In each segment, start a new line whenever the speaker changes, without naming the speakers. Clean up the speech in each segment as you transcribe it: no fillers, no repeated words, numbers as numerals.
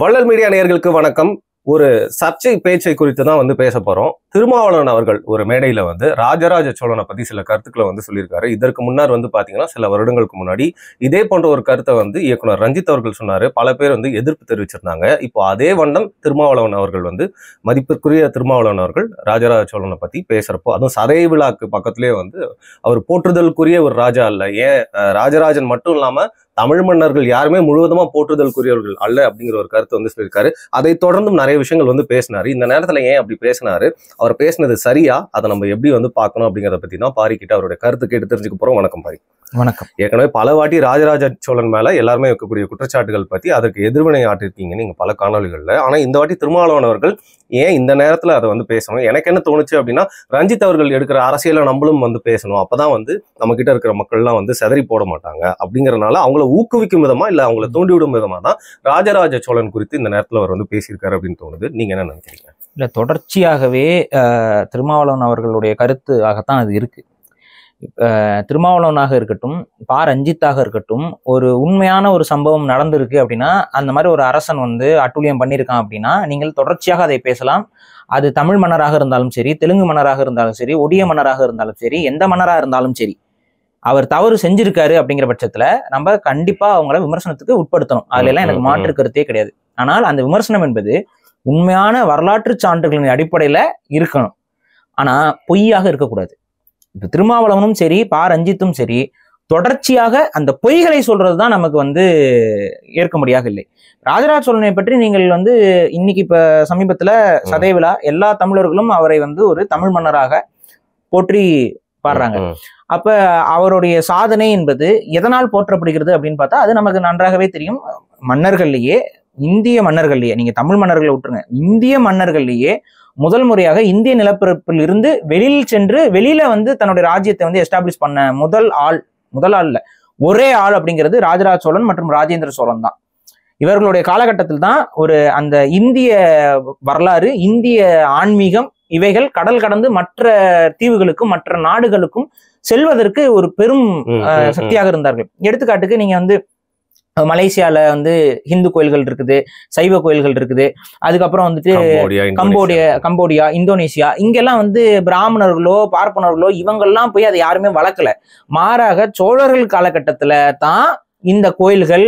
வள்ளல் மீடியா நேயர்களுக்கு வணக்கம். ஒரு சர்ச்சை பேச்சை குறித்து தான் பேச போறோம். திருமாவளவன் அவர்கள் ஒரு மேடையில ராஜராஜ சோழனை பத்தி சில கருத்துக்களை சொல்லியிருக்காரு. இதற்கு முன்னர் பாத்தீங்கன்னா சில வருடங்களுக்கு முன்னாடி இதே போன்ற ஒரு கருத்தை இயக்குனர் ரஞ்சித் அவர்கள் சொன்னாரு. பல பேர் எதிர்ப்பு தெரிவிச்சிருந்தாங்க. இப்போ அதே வண்ணம் திருமாவளவன் அவர்கள் மதிப்பிற்குரிய திருமாவளவன் அவர்கள் ராஜராஜ சோழனை பத்தி பேசுறப்போ, அதுவும் சதய விழாக்கு பக்கத்திலேயே அவர் போற்றுதலுக்குரிய ஒரு ராஜா அல்ல, ஏன் ராஜராஜன் மட்டும் இல்லாம தமிழ் மன்னர்கள் யாருமே முழுவதுமா போற்றுதலுக்குரியவர்கள் அல்ல அப்படிங்கிற ஒரு கருத்தை சொல்லியிருக்காரு. அதை தொடர்ந்தும் நிறைய விஷயங்கள் பேசினாரு. இந்த நேரத்துல ஏன் அப்படி பேசினாரு, அவர் பேசினது சரியா, அதை நம்ம எப்படி பார்க்கணும் அப்படிங்கிறத பத்தி தான் பாரி கிட்ட அவருடைய கருத்து கேட்டு தெரிஞ்சுக்க போறோம். வணக்கம் பாரி.
வணக்கம்.
ஏற்கனவே பல வாட்டி ராஜராஜ சோழன் மேல எல்லாருமே வைக்கக்கூடிய குற்றச்சாட்டுகள் பத்தி அதற்கு எதிர்வினை ஆட்டிருக்கீங்க நீங்க பல காணொலிகள்ல. ஆனா இந்த வாட்டி திருமாவளவன் அவர்கள் ஏன் இந்த நேரத்துல அதை பேசணும்? எனக்கு என்ன தோணுச்சு அப்படின்னா, ரஞ்சித் அவர்கள் எடுக்கிற அரசியலை நம்மளும் பேசணும். அப்பதான் நம்ம கிட்ட இருக்கிற மக்கள்லாம் செதறி போட மாட்டாங்க. அப்படிங்கறதுனால அவங்கள ஊக்குவிக்கும் விதமா இல்ல அவங்களை தூண்டிவிடும் விதமா தான் ராஜராஜ சோழன் குறித்து இந்த நேரத்துல அவர் பேசியிருக்காரு அப்படின்னு தோணுது. நீங்க என்ன நினைக்கிறீங்க?
இல்ல, தொடர்ச்சியாகவே திருமாவளவன் அவர்களுடைய கருத்து ஆகத்தான் அது இருக்கு. திருமாவளவனாக இருக்கட்டும், பா ரஞ்சித்தாக இருக்கட்டும், ஒரு உண்மையான ஒரு சம்பவம் நடந்திருக்கு அப்படின்னா, அந்த மாதிரி ஒரு அரசன் அட்டூழியம் பண்ணியிருக்கான் அப்படின்னா நீங்கள் தொடர்ச்சியாக அதை பேசலாம். அது தமிழ் மன்னராக இருந்தாலும் சரி, தெலுங்கு மன்னராக இருந்தாலும் சரி, ஒடிய மன்னராக இருந்தாலும் சரி, எந்த மன்னராக இருந்தாலும் சரி, அவர் தவறு செஞ்சிருக்காரு அப்படிங்கிற பட்சத்துல நம்ம கண்டிப்பா அவங்கள விமர்சனத்துக்கு உட்படுத்தணும். அதுல எல்லாம் எனக்கு மாற்று கருத்தே கிடையாது. ஆனால் அந்த விமர்சனம் என்பது உண்மையான வரலாற்று சான்றுகளின் அடிப்படையில இருக்கணும். ஆனா பொய்யாக இருக்கக்கூடாது. இப்ப திருமாவளவனும் சரி, பா ரஞ்சித்தும் சரி, தொடர்ச்சியாக அந்த பொய்களை சொல்றதுதான் நமக்கு ஏற்க முடியாக இல்லை. ராஜராஜ சோழனை பற்றி நீங்கள் இன்னைக்கு இப்ப சமீபத்துல சதய விழா, எல்லா தமிழர்களும் அவரை ஒரு தமிழ் மன்னராக போற்றி பாடுறாங்க. அப்ப அவருடைய சாதனை என்பது எதனால் போற்றப்படுகிறது அப்படின்னு பார்த்தா அது நமக்கு நன்றாகவே தெரியும். மன்னர்கள்லயே, இந்திய மன்னர்கள்லயே, நீங்க தமிழ் மன்னர்களை விட்டுருங்க, இந்திய மன்னர்கள்லயே முதல் முறையாக இந்திய நிலப்பரப்பில் இருந்து வெளியில் சென்று வெளியில தன்னுடைய ராஜ்யத்தை எஸ்டாப்ளிஷ் பண்ண முதல் ஆள் இல்ல, ஒரே ஆள் அப்படிங்கிறது ராஜராஜ சோழன் மற்றும் ராஜேந்திர சோழன் தான். இவர்களுடைய காலகட்டத்தில் தான் அந்த இந்திய வரலாறு, இந்திய ஆன்மீகம் இவைகள் கடல் கடந்து மற்ற தீவுகளுக்கும் மற்ற நாடுகளுக்கும் செல்வதற்கு ஒரு பெரும் சக்தியாக இருந்தார்கள். எடுத்துக்காட்டுக்கு நீங்க மலேசியால ஹிந்து கோயில்கள் இருக்குது, சைவ கோயில்கள் இருக்குது. அதுக்கப்புறம் கம்போடியா, இந்தோனேசியா, இங்கெல்லாம் பிராமணர்களோ பார்ப்பனர்களோ இவங்கெல்லாம் போய் அதை யாருமே வளர்க்கல. மாறாக சோழர்கள் காலகட்டத்துல தான் இந்த கோயில்கள்,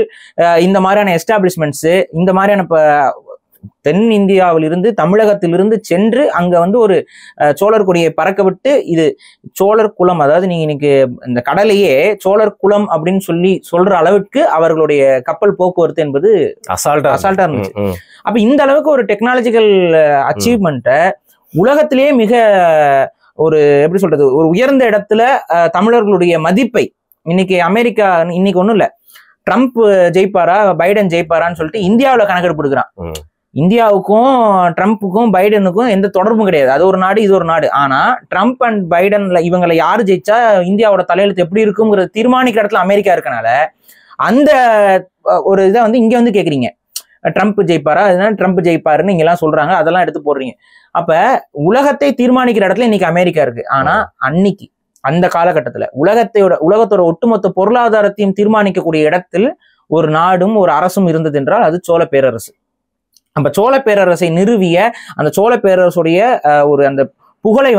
இந்த மாதிரியான எஸ்டாப்ளிஷ்மெண்ட்ஸ், இந்த மாதிரியான தென் இந்தியாவிலிருந்து தமிழகத்திலிருந்து சென்று அங்க ஒரு சோழர் கொடியை பறக்க விட்டு, இது சோழர் குலம், அதாவது நீங்க இன்னைக்கு இந்த கடலையே சோழர் குலம் அப்படின்னு சொல்ற அளவுக்கு அவர்களுடைய கப்பல் போக்குவரத்து என்பது அசால்ட்டா இருந்துச்சு. அப்ப இந்த அளவுக்கு ஒரு டெக்னாலஜிக்கல் அச்சீவ்மெண்ட்டை உலகத்திலேயே மிக ஒரு எப்படி சொல்றது, ஒரு உயர்ந்த இடத்துல தமிழர்களுடைய மதிப்பை இன்னைக்கு அமெரிக்கா, இன்னைக்கு ஒண்ணும் இல்ல, ட்ரம்ப் ஜெயிப்பாரா பைடன் ஜெயிப்பாரான்னு சொல்லிட்டு இந்தியாவில கணக்கெடுப்பு எடுக்கிறான். இந்தியாவுக்கும் ட்ரம்ப்புக்கும் பைடனுக்கும் எந்த தொடர்பும் கிடையாது. அது ஒரு நாடு, இது ஒரு நாடு. ஆனா ட்ரம்ப் அண்ட் பைடன்ல இவங்களை யாரு ஜெயிச்சா இந்தியாவோட தலையெழுத்து எப்படி இருக்குங்கிறது தீர்மானிக்கிற இடத்துல அமெரிக்கா இருக்கனால அந்த ஒரு இதை இங்க கேக்குறீங்க, ட்ரம்ப் ஜெயிப்பாரா, அதனால ட்ரம்ப் ஜெயிப்பாருன்னு இங்க எல்லாம் சொல்றாங்க, அதெல்லாம் எடுத்து போடுறீங்க. அப்ப உலகத்தை தீர்மானிக்கிற இடத்துல இன்னைக்கு அமெரிக்கா இருக்கு. ஆனா அன்னைக்கு அந்த காலகட்டத்துல உலகத்தோட ஒட்டுமொத்த பொருளாதாரத்தையும் தீர்மானிக்கக்கூடிய இடத்தில் ஒரு நாடும் ஒரு அரசும் இருந்தது என்றால் அது சோழ பேரரசு. அப்ப சோழ பேரரசை நிறுவிய அந்த சோழ பேரரசுடைய அந்த புகழை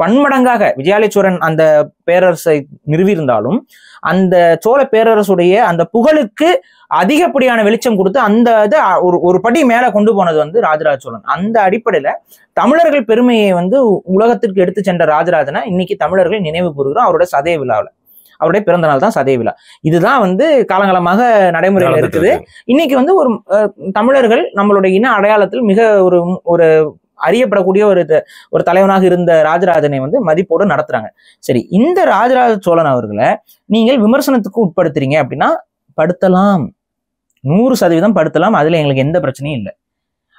பன்மடங்காக விஜயாலயச்சோழன் அந்த பேரரசை நிறுவியிருந்தாலும் அந்த சோழ பேரரசுடைய அந்த புகழுக்கு அதிகப்படியான வெளிச்சம் கொடுத்து அந்த இதை ஒரு படி மேல கொண்டு போனது ராஜராஜ சோழன். அந்த அடிப்படையில தமிழர்கள் பெருமையை உலகத்திற்கு எடுத்து சென்ற ராஜராஜனை இன்னைக்கு தமிழர்கள் நினைவு கூறுகிறோம். அவரோட சதய விழாவில், அவருடைய பிறந்த நாள் தான் சதய விழா. இதுதான் காலங்காலமாக நடைமுறையில் இருக்குது. இன்னைக்கு ஒரு தமிழர்கள் நம்மளுடைய இன அடையாளத்தில் மிக ஒரு அறியப்படக்கூடிய ஒரு தலைவனாக இருந்த ராஜராஜனை மதிப்போடு நடத்துறாங்க. சரி, இந்த ராஜராஜ சோழன் அவர்களை நீங்கள் விமர்சனத்துக்கு உட்படுத்துறீங்க அப்படின்னா படுத்தலாம், 100% படுத்தலாம். அதுல எங்களுக்கு எந்த பிரச்சனையும் இல்லை.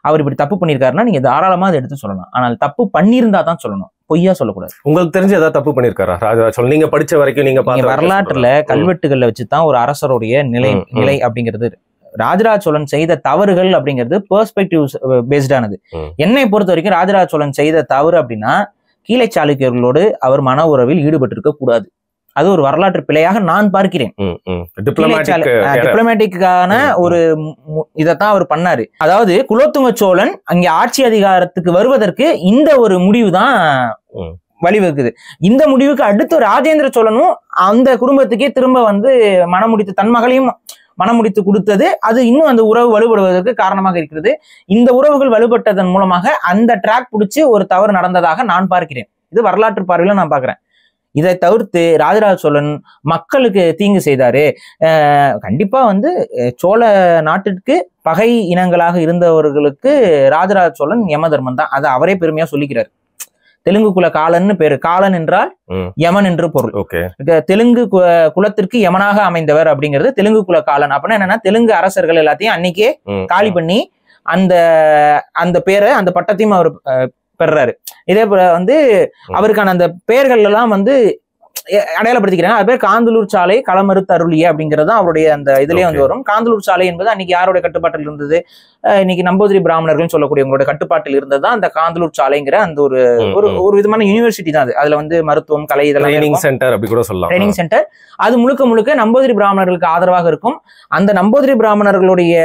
அவர் இப்படி தப்பு பண்ணியிருக்காருன்னா நீங்க தாராளமா அதை எடுத்து சொல்லலாம். ஆனால் தப்பு பண்ணியிருந்தா தான் சொல்லணும், பொய்யா சொல்லக்கூடாது.
உங்களுக்கு தெரிஞ்ச ஏதாவது தப்பு பண்ணிருக்காரா ராஜராஜ சோழன்? நீங்க படிச்ச வரைக்கும், நீங்க
வரலாற்றுல கல்வெட்டுகள்ல வச்சுதான் ஒரு அரசருடைய நிலை அப்படிங்கிறது. ராஜராஜ சோழன் செய்த தவறுகள் அப்படிங்கிறது பெர்ஸ்பெக்டிவ் பேஸ்டானது. என்னை பொறுத்த வரைக்கும் ராஜராஜ சோழன் செய்த தவறு அப்படின்னா கீழை சாளுக்கியர்களோடு அவர் மன உறவில் ஈடுபட்டிருக்க கூடாது. அது ஒரு வரலாற்று பிழையாக நான் பார்க்கிறேன். டிப்ளமேட்டிக்கான ஒரு இதைத்தான் அவர் பண்ணாரு. அதாவது குலோத்துங்க சோழன் அங்கே ஆட்சி அதிகாரத்துக்கு வருவதற்கு இந்த ஒரு முடிவு தான் வழிவகுக்குது. இந்த முடிவுக்கு அடுத்து ராஜேந்திர சோழனும் அந்த குடும்பத்துக்கே திரும்ப வந்து மனமுடித்து தன் மகளையும் மனமுடித்து கொடுத்தது அது இன்னும் அந்த உறவு வலுப்படுவதற்கு காரணமாக இருக்கிறது. இந்த உறவுகள் வலுப்பட்டதன் மூலமாக அந்த ட்ராக் பிடிச்சி ஒரு தவறு நடந்ததாக நான் பார்க்கிறேன். இது வரலாற்று பார்வையில நான் பார்க்கிறேன். இதை தவிர்த்து ராஜராஜ சோழன் மக்களுக்கு தீங்கு செய்தாரு. கண்டிப்பா வந்து சோழ நாட்டிற்கு பகை இனங்களாக இருந்தவர்களுக்கு ராஜராஜ சோழன் யம தர்மன் தான். அதை அவரே பெருமையா சொல்லிக்கிறார். தெலுங்கு குல காலன்னு பேரு. காலன் என்றால் யமன் என்று பொருள். தெலுங்கு குலத்திற்கு யமனாக அமைந்தவர் அப்படிங்கிறது தெலுங்கு குல காலன். அப்படின்னா என்னன்னா தெலுங்கு அரசர்கள் எல்லாத்தையும் அன்னைக்கே காலி பண்ணி அந்த அந்த பேரை அந்த பட்டத்தையும் அவர் பெறாரு. இதே போல வந்து அவருக்கான அந்த பெயர்கள் எல்லாம் வந்து அடையாளப்படுத்திக்கிறாங்க. அது பேர் காந்தலூர் சாலை களமறுத்து அருளிய அப்படிங்கிறது அவருடைய அந்த இதுலயே வந்து வரும். காந்தலூர் சாலை என்பது அன்னைக்கு யாருடைய கட்டுப்பாட்டில் இருந்தது? இன்னைக்கு நம்பூதிரி பிராமணர்கள் சொல்லக்கூடியவங்களோட கட்டுப்பாட்டில் இருந்தது அந்த காந்தலூர் சாலைங்கிற அந்த ஒரு ஒரு விதமான யூனிவர்சிட்டி தான் அது. அதுல வந்து மருத்துவம், கலை, இதெல்லாம் ட்ரைனிங் சென்டர் அப்படி கூட சொல்லலாம். ட்ரைனிங் சென்டர் அது முழுக்க முழுக்க நம்பூதிரி பிராமணர்களுக்கு ஆதரவாக இருக்கும். அந்த நம்பூதிரி பிராமணர்களுடைய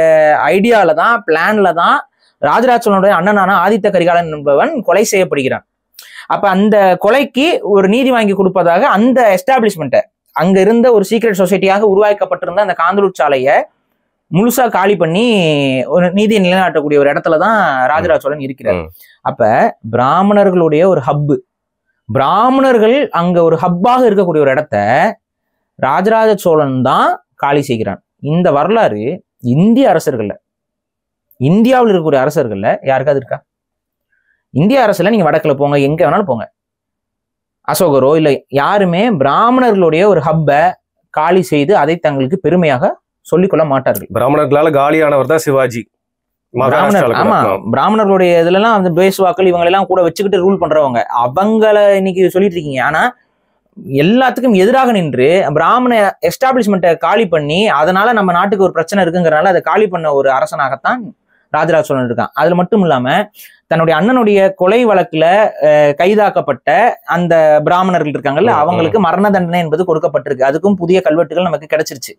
ஐடியால தான், பிளான்ல தான் ராஜராஜ சோழனுடைய அண்ணனான ஆதித்த கரிகாலன் என்பவன் கொலை செய்யப்படுகிறான். அப்ப அந்த கொலைக்கு ஒரு நீதி வாங்கி கொடுப்பதாக அந்த எஸ்டாப்ளிஷ்மெண்ட்டை அங்க இருந்த ஒரு சீக்ரெட் சொசைட்டியாக உருவாக்கப்பட்டிருந்த அந்த காந்தலூர் சாலையை முழுசா காலி பண்ணி ஒரு நீதியை நிலைநாட்டக்கூடிய ஒரு இடத்துலதான் ராஜராஜ சோழன் இருக்கிறார். அப்ப பிராமணர்களுடைய ஒரு ஹப்பு, பிராமணர்கள் அங்க ஒரு ஹப்பாக இருக்கக்கூடிய ஒரு இடத்த ராஜராஜ சோழன் தான் காலி செய்கிறான். இந்த வரலாறு இந்திய அரசர்கள்ல, இந்தியாவில் இருக்கக்கூடிய அரசர்கள்ல யாருக்காவது இருக்கா? இந்திய அரசுல நீங்க வடக்குல போங்க, எங்க வேணாலும் போங்க, அசோகரோ இல்ல யாருமே பிராமணர்களுடைய ஒரு ஹப்பை காலி செய்து அதை தங்களுக்கு பெருமையாக சொல்லிக்கொள்ள மாட்டார்கள்.
பிராமணர்களால காலியானவர் தான் சிவாஜி.
ஆமா, பிராமணர்களுடைய இதுல எல்லாம் அந்த பேசுவாக்கள் இவங்களெல்லாம் கூட வச்சுக்கிட்டு ரூல் பண்றவங்க அவங்கள இன்னைக்கு சொல்லிட்டு இருக்கீங்க. ஆனா எல்லாத்துக்கும் எதிராக நின்று பிராமண எஸ்டாப்ளிஷ்மெண்ட்டை காலி பண்ணி அதனால நம்ம நாட்டுக்கு ஒரு பிரச்சனை இருக்குங்கிறனால அதை காலி பண்ண ஒரு அரசனாகத்தான் ராஜராஜ சோழன் இருக்கான். அதுல மட்டும் இல்லாம தன்னுடைய அண்ணனுடைய கொலை வழக்குல கைதாக்கப்பட்ட அந்த பிராமணர்கள் இருக்காங்கல்ல, அவங்களுக்கு மரண தண்டனை என்பது கொடுக்கப்பட்டிருக்கு. அதுக்கும் புதிய கல்வெட்டுகள் நமக்கு கிடைச்சிருச்சு.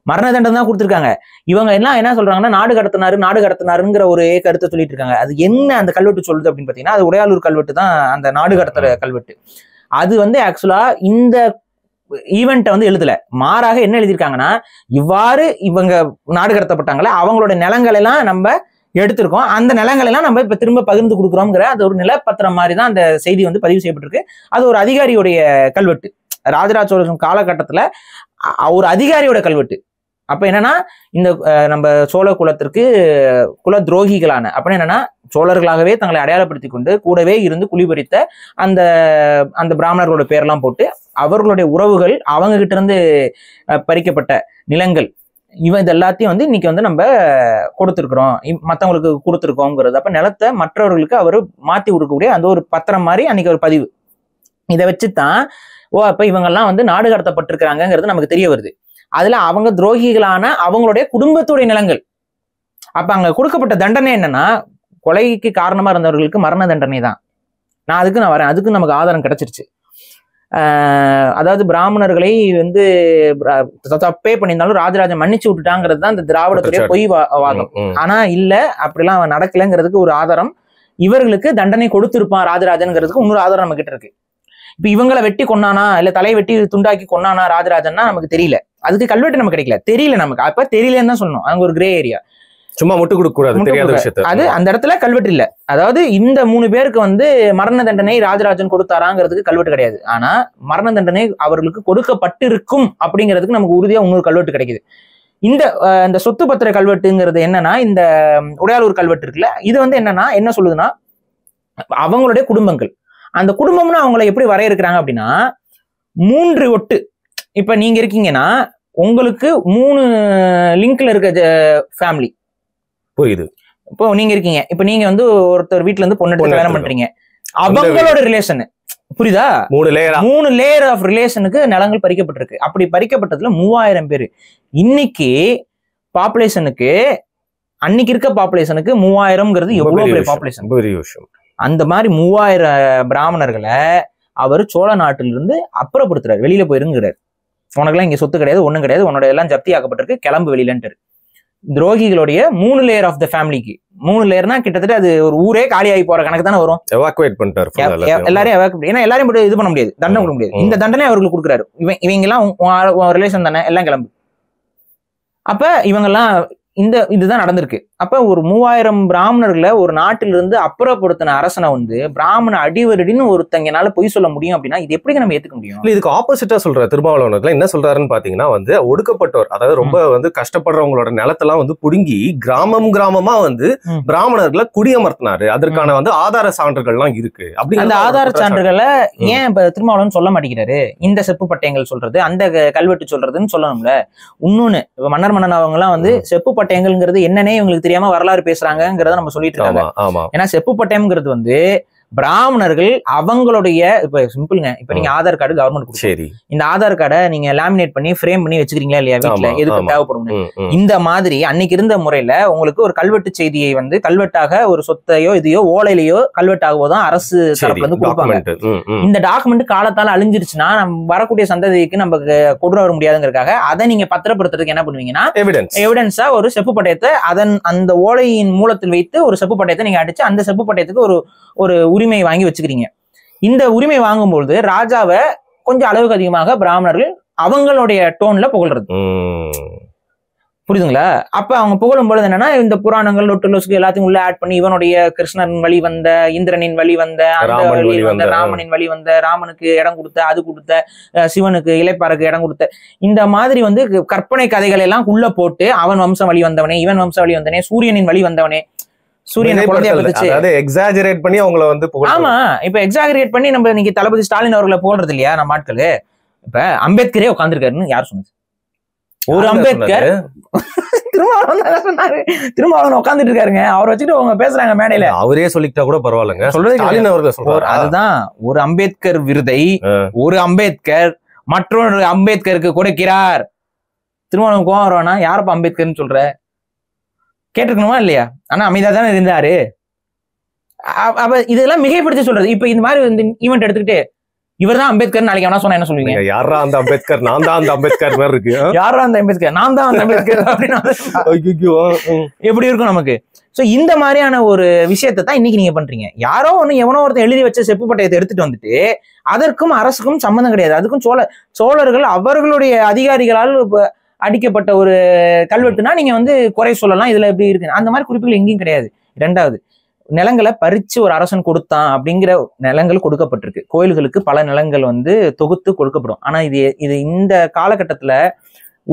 மரண தண்டனை தான் கொடுத்துருக்காங்க. இவங்க எல்லாம் என்ன சொல்றாங்கன்னா நாடு கடத்தினாருங்கிற ஒரு கருத்தை சொல்லிட்டு இருக்காங்க. அது என்ன அந்த கல்வெட்டு சொல்லுது அப்படின்னு பாத்தீங்கன்னா அது உடையாளூர் கல்வெட்டு தான், அந்த நாடு கடத்துற கல்வெட்டு. அது வந்து ஆக்சுவலா இந்த ஈவெண்ட்டை வந்து எழுதல, மாறாக என்ன எழுதியிருக்காங்கன்னா இவ்வாறு இவங்க நாடு கடத்தப்பட்டாங்களே அவங்களோட நிலங்கள் எல்லாம் நம்ம எடுத்திருக்கோம், அந்த நிலங்கள் எல்லாம் நம்ம இப்ப திரும்ப பகிர்ந்து கொடுக்குறோங்கிற அது ஒரு நிலப்பத்திரம் மாதிரி தான் அந்த செய்தி வந்து பதிவு செய்யப்பட்டிருக்கு. அது ஒரு அதிகாரியுடைய கல்வெட்டு, ராஜராஜ சோழன் காலகட்டத்துல ஒரு அதிகாரியோட கல்வெட்டு. அப்ப என்னன்னா இந்த நம்ம சோழ குலத்திற்கு குல துரோகிகளான அப்படின்னு என்னன்னா சோழர்களாகவே தங்களை அடையாளப்படுத்தி கொண்டு கூடவே இருந்து குளிபறித்த அந்த அந்த பிராமணர்களோட பேரெல்லாம் போட்டு அவர்களுடைய உறவுகள் அவங்க கிட்ட இருந்து பறிக்கப்பட்ட நிலங்கள் இது எல்லாத்தையும் வந்து இன்னைக்கு வந்து நம்ம கொடுத்துருக்குறோம், மற்றவங்களுக்கு கொடுத்துருக்கோங்கிறது. அப்ப நிலத்தை மற்றவர்களுக்கு அவர் மாத்தி கொடுக்கக்கூடிய அந்த ஒரு பத்திரம் மாதிரி அன்னைக்கு ஒரு பதிவு. இதை வச்சுதான் அப்ப இவங்கெல்லாம் வந்து நாடு கடத்தப்பட்டிருக்கிறாங்கிறது நமக்கு தெரிய வருது. அதுல அவங்க துரோகிகளான அவங்களுடைய குடும்பத்துடைய நிலங்கள். அப்ப அங்க கொடுக்கப்பட்ட தண்டனை என்னன்னா கொலைக்கு காரணமா இருந்தவர்களுக்கு மரண தண்டனை தான். நான் வரேன், அதுக்கு நமக்கு ஆதாரம் கிடைச்சிருச்சு. அதாவது பிராமணர்களை வந்து தப்பே பண்ணியிருந்தாலும் ராஜராஜன் மன்னிச்சு விட்டுட்டாங்கிறது தான் இந்த திராவிடத்துடைய பொய் வாதம். ஆனா இல்ல அப்படிலாம் நடக்கலைங்கிறதுக்கு ஒரு ஆதாரம் இவர்களுக்கு தண்டனை கொடுத்திருப்பான் ராஜராஜன்ங்கிறதுக்கு இன்னொரு ஆதாரம் நம்ம கிட்ட இருக்கு. இப்ப இவங்களை வெட்டி கொண்டானா இல்ல தலையை வெட்டி துண்டாக்கி கொண்டானா ராஜராஜன்னா நமக்கு தெரியல, அதுக்கு கல்வெட்டு நமக்கு கிடைக்கல, தெரியல நமக்கு. அப்ப தெரியலன்னு தான் சொல்லணும், அங்க ஒரு கிரே ஏரியா. சும்மா முட்டு கொடுக்க கூடாது, தெரியாத விஷயத்தை. அது அந்த இடத்துல கல்வெட்டு இல்ல. அதாவது இந்த 3 பேருக்கு வந்து மரண தண்டனை ராஜராஜன் கொடுத்தாராங்கிறதுக்கு கல்வெட்டு கிடையாது. ஆனா மரண தண்டனை அவர்களுக்கு கொடுக்கப்பட்டிருக்கும் அப்படிங்கிறதுக்கு நமக்கு உறுதியா இன்னொரு கல்வெட்டு கிடைக்குது. இந்த சொத்து பத்திர கல்வெட்டுங்கிறது என்னன்னா இந்த உடையாளூர் கல்வெட்டு இருக்குல்ல, இது வந்து என்னன்னா என்ன சொல்லுதுன்னா அவங்களுடைய குடும்பங்கள், அந்த குடும்பம்னு அவங்களை எப்படி வரையறுக்கிறாங்க அப்படின்னா 3 ஒட்டு. இப்ப நீங்க இருக்கீங்கன்னா உங்களுக்கு 3 லிங்க்ல இருக்க ஃபேமிலி புரியுது. இப்போ நீங்க இருக்கீங்க, இப்ப நீங்க வந்து ஒருத்தர் வீட்டுல இருந்து பொண்ணு எடுத்து கல்யாணம் பண்றீங்க, அவங்களோட ரிலேஷன் புரியுதா, 3 லேயர் ஆஃப் ரிலேஷனுக்கு நிலங்கள் பறிக்கப்பட்டிருக்கு. அப்படி பறிக்கப்பட்டதுல 3000 பேர். இன்னைக்கு பாப்புலேஷனுக்கு அன்னைக்கு இருக்க பாப்புலேஷனுக்கு 3000ங்கிறது எவ்வளவு பெரிய பாப்புலேஷன். அந்த மாதிரி 3000 பிராமணர்களை அவர் சோழ நாட்டிலிருந்து அப்புறப்படுத்துறாரு, வெளியில போயிருங்கிறார். உனக்கெல்லாம் இங்க சொத்து கிடையாது, ஒண்ணும் கிடையாது, உன்னோட எல்லாம் ஜப்தி ஆக்கப்பட்டிருக்கு, கிளம்பு வெளியிலன்ட்டு. துரோகிகளுடைய 3 லேயர் ஆஃப் த ஃபேமிலிக்கு, 3 லேயர்னா கிட்டத்தட்ட அது ஒரு ஊரே காலியாகி போற கணக்கு தானே வரும்.
எவாக்குவேட் பண்ணிட்டாரு
எல்லாரையும் எவாக்குவேட், ஏன்னா எல்லாரையும் மட்டும் இது பண்ண முடியாது, தண்டனை கொடுக்க முடியாது. இந்த தண்டனை அவர்களுக்கு கொடுக்குறாரு. இவங்க எல்லாம் ரிலேஷன் தானே, எல்லாம் கிளம்பு. அப்ப இவங்கெல்லாம் இதுதான் நடந்திருக்கு. அப்ப ஒரு 3000 பிராமணர்களை ஒரு நாட்டிலிருந்து அப்புறப்படுத்தின அரசனை வந்து பிராமண அடிவருடின்னு ஒருத்தங்கனால பொய் சொல்ல முடியும் அப்படின்னா இது எப்படி நம்ம ஏத்துக்க முடியும்?
இதுக்கு ஆப்போசிட்டா சொல்ற திருமாவளவன் என்ன சொல்றாருன்னு பாத்தீங்கன்னா வந்து ஒடுக்கப்பட்டவர், அதாவது ரொம்ப வந்து கஷ்டப்படுறவங்களோட நிலத்தெல்லாம் வந்து புடுங்கி கிராமமா வந்து பிராமணர்களை குடியமர்த்தினாரு. அதற்கான வந்து ஆதார சான்றுகள்லாம் இருக்கு. அப்படி
அந்த ஆதார சான்றுகளை ஏன் இப்ப திருமாவளவன் சொல்ல மாட்டேங்கிறாரு? இந்த செப்பு பட்டயங்கள் சொல்றது, அந்த கல்வெட்டு சொல்றதுன்னு சொல்லணும்ல. இன்னொன்னு மன்னர் அவங்க எல்லாம் வந்து செப்பு பட்டயங்கள்ங்கிறது என்னன்னே இவங்களுக்கு தெரியாம வரலாறு பேசுறாங்கிறத நம்ம சொல்லிட்டு இருக்காங்க. ஏன்னா செப்பு பட்டயம்ங்கிறது வந்து பிராமணர்கள் அவங்களுடைய, இப்ப சிம்பிள்ங்க, இப்ப நீங்க ஆதார் கார்டு கவர்மெண்ட் கொடுக்கும், இந்த ஆதார் கார்டை நீங்க லேமினேட் பண்ணி ஃப்ரேம் பண்ணி வச்சுக்கிறீங்களா இல்லையா வீட்டுல, எதுக்கு தேவைப்படும். இந்த மாதிரி அன்னைக்கு இருந்த முறையில உங்களுக்கு ஒரு கல்வெட்டு செய்தியை வந்து கல்வெட்டாக ஒரு சொத்தையோ இதையோ ஓலையிலையோ கல்வெட்டாகவோ தான் அரசு தரப்புல இருந்து கொடுப்பாங்க. இந்த டாக்குமெண்ட் காலத்தால அழிஞ்சிருச்சுன்னா நம்ம வரக்கூடிய சந்ததிக்கு நம்ம கொண்டு வர முடியாதுங்கிறதுக்காக அதை நீங்க பத்திரப்படுத்துறதுக்கு என்ன பண்ணுவீங்கன்னா எவிடன்ஸா ஒரு செப்பு பட்டயத்தை அந்த ஓலையின் மூலத்தில் வைத்து ஒரு செப்பு பட்டயத்தை நீங்க அடிச்சு அந்த செப்பு பட்டயத்துக்கு ஒரு உரிமை வாங்கி வச்சுக்கிறீங்க. இந்த உரிமை வாங்கும்போது ராஜாவை கொஞ்சம் அளவுக்கு அதிகமாக பிராமணர்கள் அவங்களுடைய டோன்ல புகழ்றது. புரியுதுங்களா? அப்ப அவங்க புகழும் பொழுது என்னன்னா இந்த புராணங்கள் லொட்டு எல்லாத்தையும் உள்ள ஆட் பண்ணி இவனுடைய கிருஷ்ணன் வழி வந்த, இந்திரனின் வழி வந்த, அந்த வழி வந்த, ராமனின் வழி வந்த, ராமனுக்கு இடம் கொடுத்த, அது கொடுத்த, சிவனுக்கு இளைப்பாருக்கு இடம் கொடுத்த, இந்த மாதிரி வந்து கற்பனை கதைகள் எல்லாம் உள்ள போட்டு அவன் வம்சம் வழி வந்தவனே, இவன் வம்சம் வழி வந்தவனே, சூரியனின் வழி வந்தவனே, சூரியனை குழந்தையா பத்துச்சு.
எக்ஸாஜரேட் பண்ணி அவங்கள வந்து
ஆமா, இப்ப எக்ஸாஜரேட் பண்ணி நம்ம இன்னைக்கு தளபதி ஸ்டாலின் அவர்களை போடுறது இல்லையா நம்ம ஆட்களு. இப்ப அம்பேத்கரே உட்காந்துருக்காருன்னு யார் சொன்னது? ஒரு அம்பேத்கர் திருமாவளவன் உட்காந்துட்டு இருக்காருங்க. அவர் வச்சுட்டு அவங்க பேசுறாங்க மேடையில.
அவரே சொல்லிக்கிட்டா கூட பரவாயில்லைங்க, சொல்றது.
அதுதான் ஒரு அம்பேத்கர் விருதை ஒரு அம்பேத்கர் மற்றொரு அம்பேத்கருக்கு கொடுக்கிறார். திருமாவளவன் கோவம் வருவானா? யாரப்ப அம்பேத்கர்னு சொல்ற? கேட்டிருக்கணுமா இல்லையா? ஆனா அமைதியா தானே இருந்தாரு. அப்ப இதெல்லாம் மிகைப்படுத்தி சொல்றது. இப்ப இந்த மாதிரி வந்து ஈவெண்ட் எடுத்துக்கிட்டு இவர் தான் அம்பேத்கர் நாளைக்கு வேணா சொன்னா என்ன சொல்லுவீங்க?
யாரா அந்த அம்பேத்கர்? நான் தான் அந்த அம்பேத்கர் மாதிரி இருக்கு.
யாரா அந்த அம்பேத்கர்? நான் தான் அந்த அம்பேத்கர் அப்படின்னு எப்படி இருக்கும் நமக்கு? சோ இந்த மாதிரியான ஒரு விஷயத்தை தான் இன்னைக்கு நீங்க பண்றீங்க. யாரோ ஒண்ணு எவனோ ஒருத்தர் எழுதி வச்ச செப்பு பட்டயத்தை எடுத்துட்டு வந்துட்டு அதற்கும் அரசுக்கும் சம்மந்தம் கிடையாது. அதுக்கும் சோழர்கள் அவர்களுடைய அதிகாரிகளால் அடிக்கப்பட்ட ஒரு கல்வெட்டுனா நீங்க வந்து குறை சொல்லலாம், இதுல எப்படி இருக்கு. அந்த மாதிரி குறிப்புகள் எங்கேயும் கிடையாது. இரண்டாவது, நிலங்களை பறிச்சு ஒரு அரசன் கொடுத்தான் அப்படிங்கிற நிலங்கள் கொடுக்கப்பட்டிருக்கு. கோயில்களுக்கு பல நிலங்கள் வந்து தொகுத்து கொடுக்கப்படும். ஆனா இது இந்த காலகட்டத்துல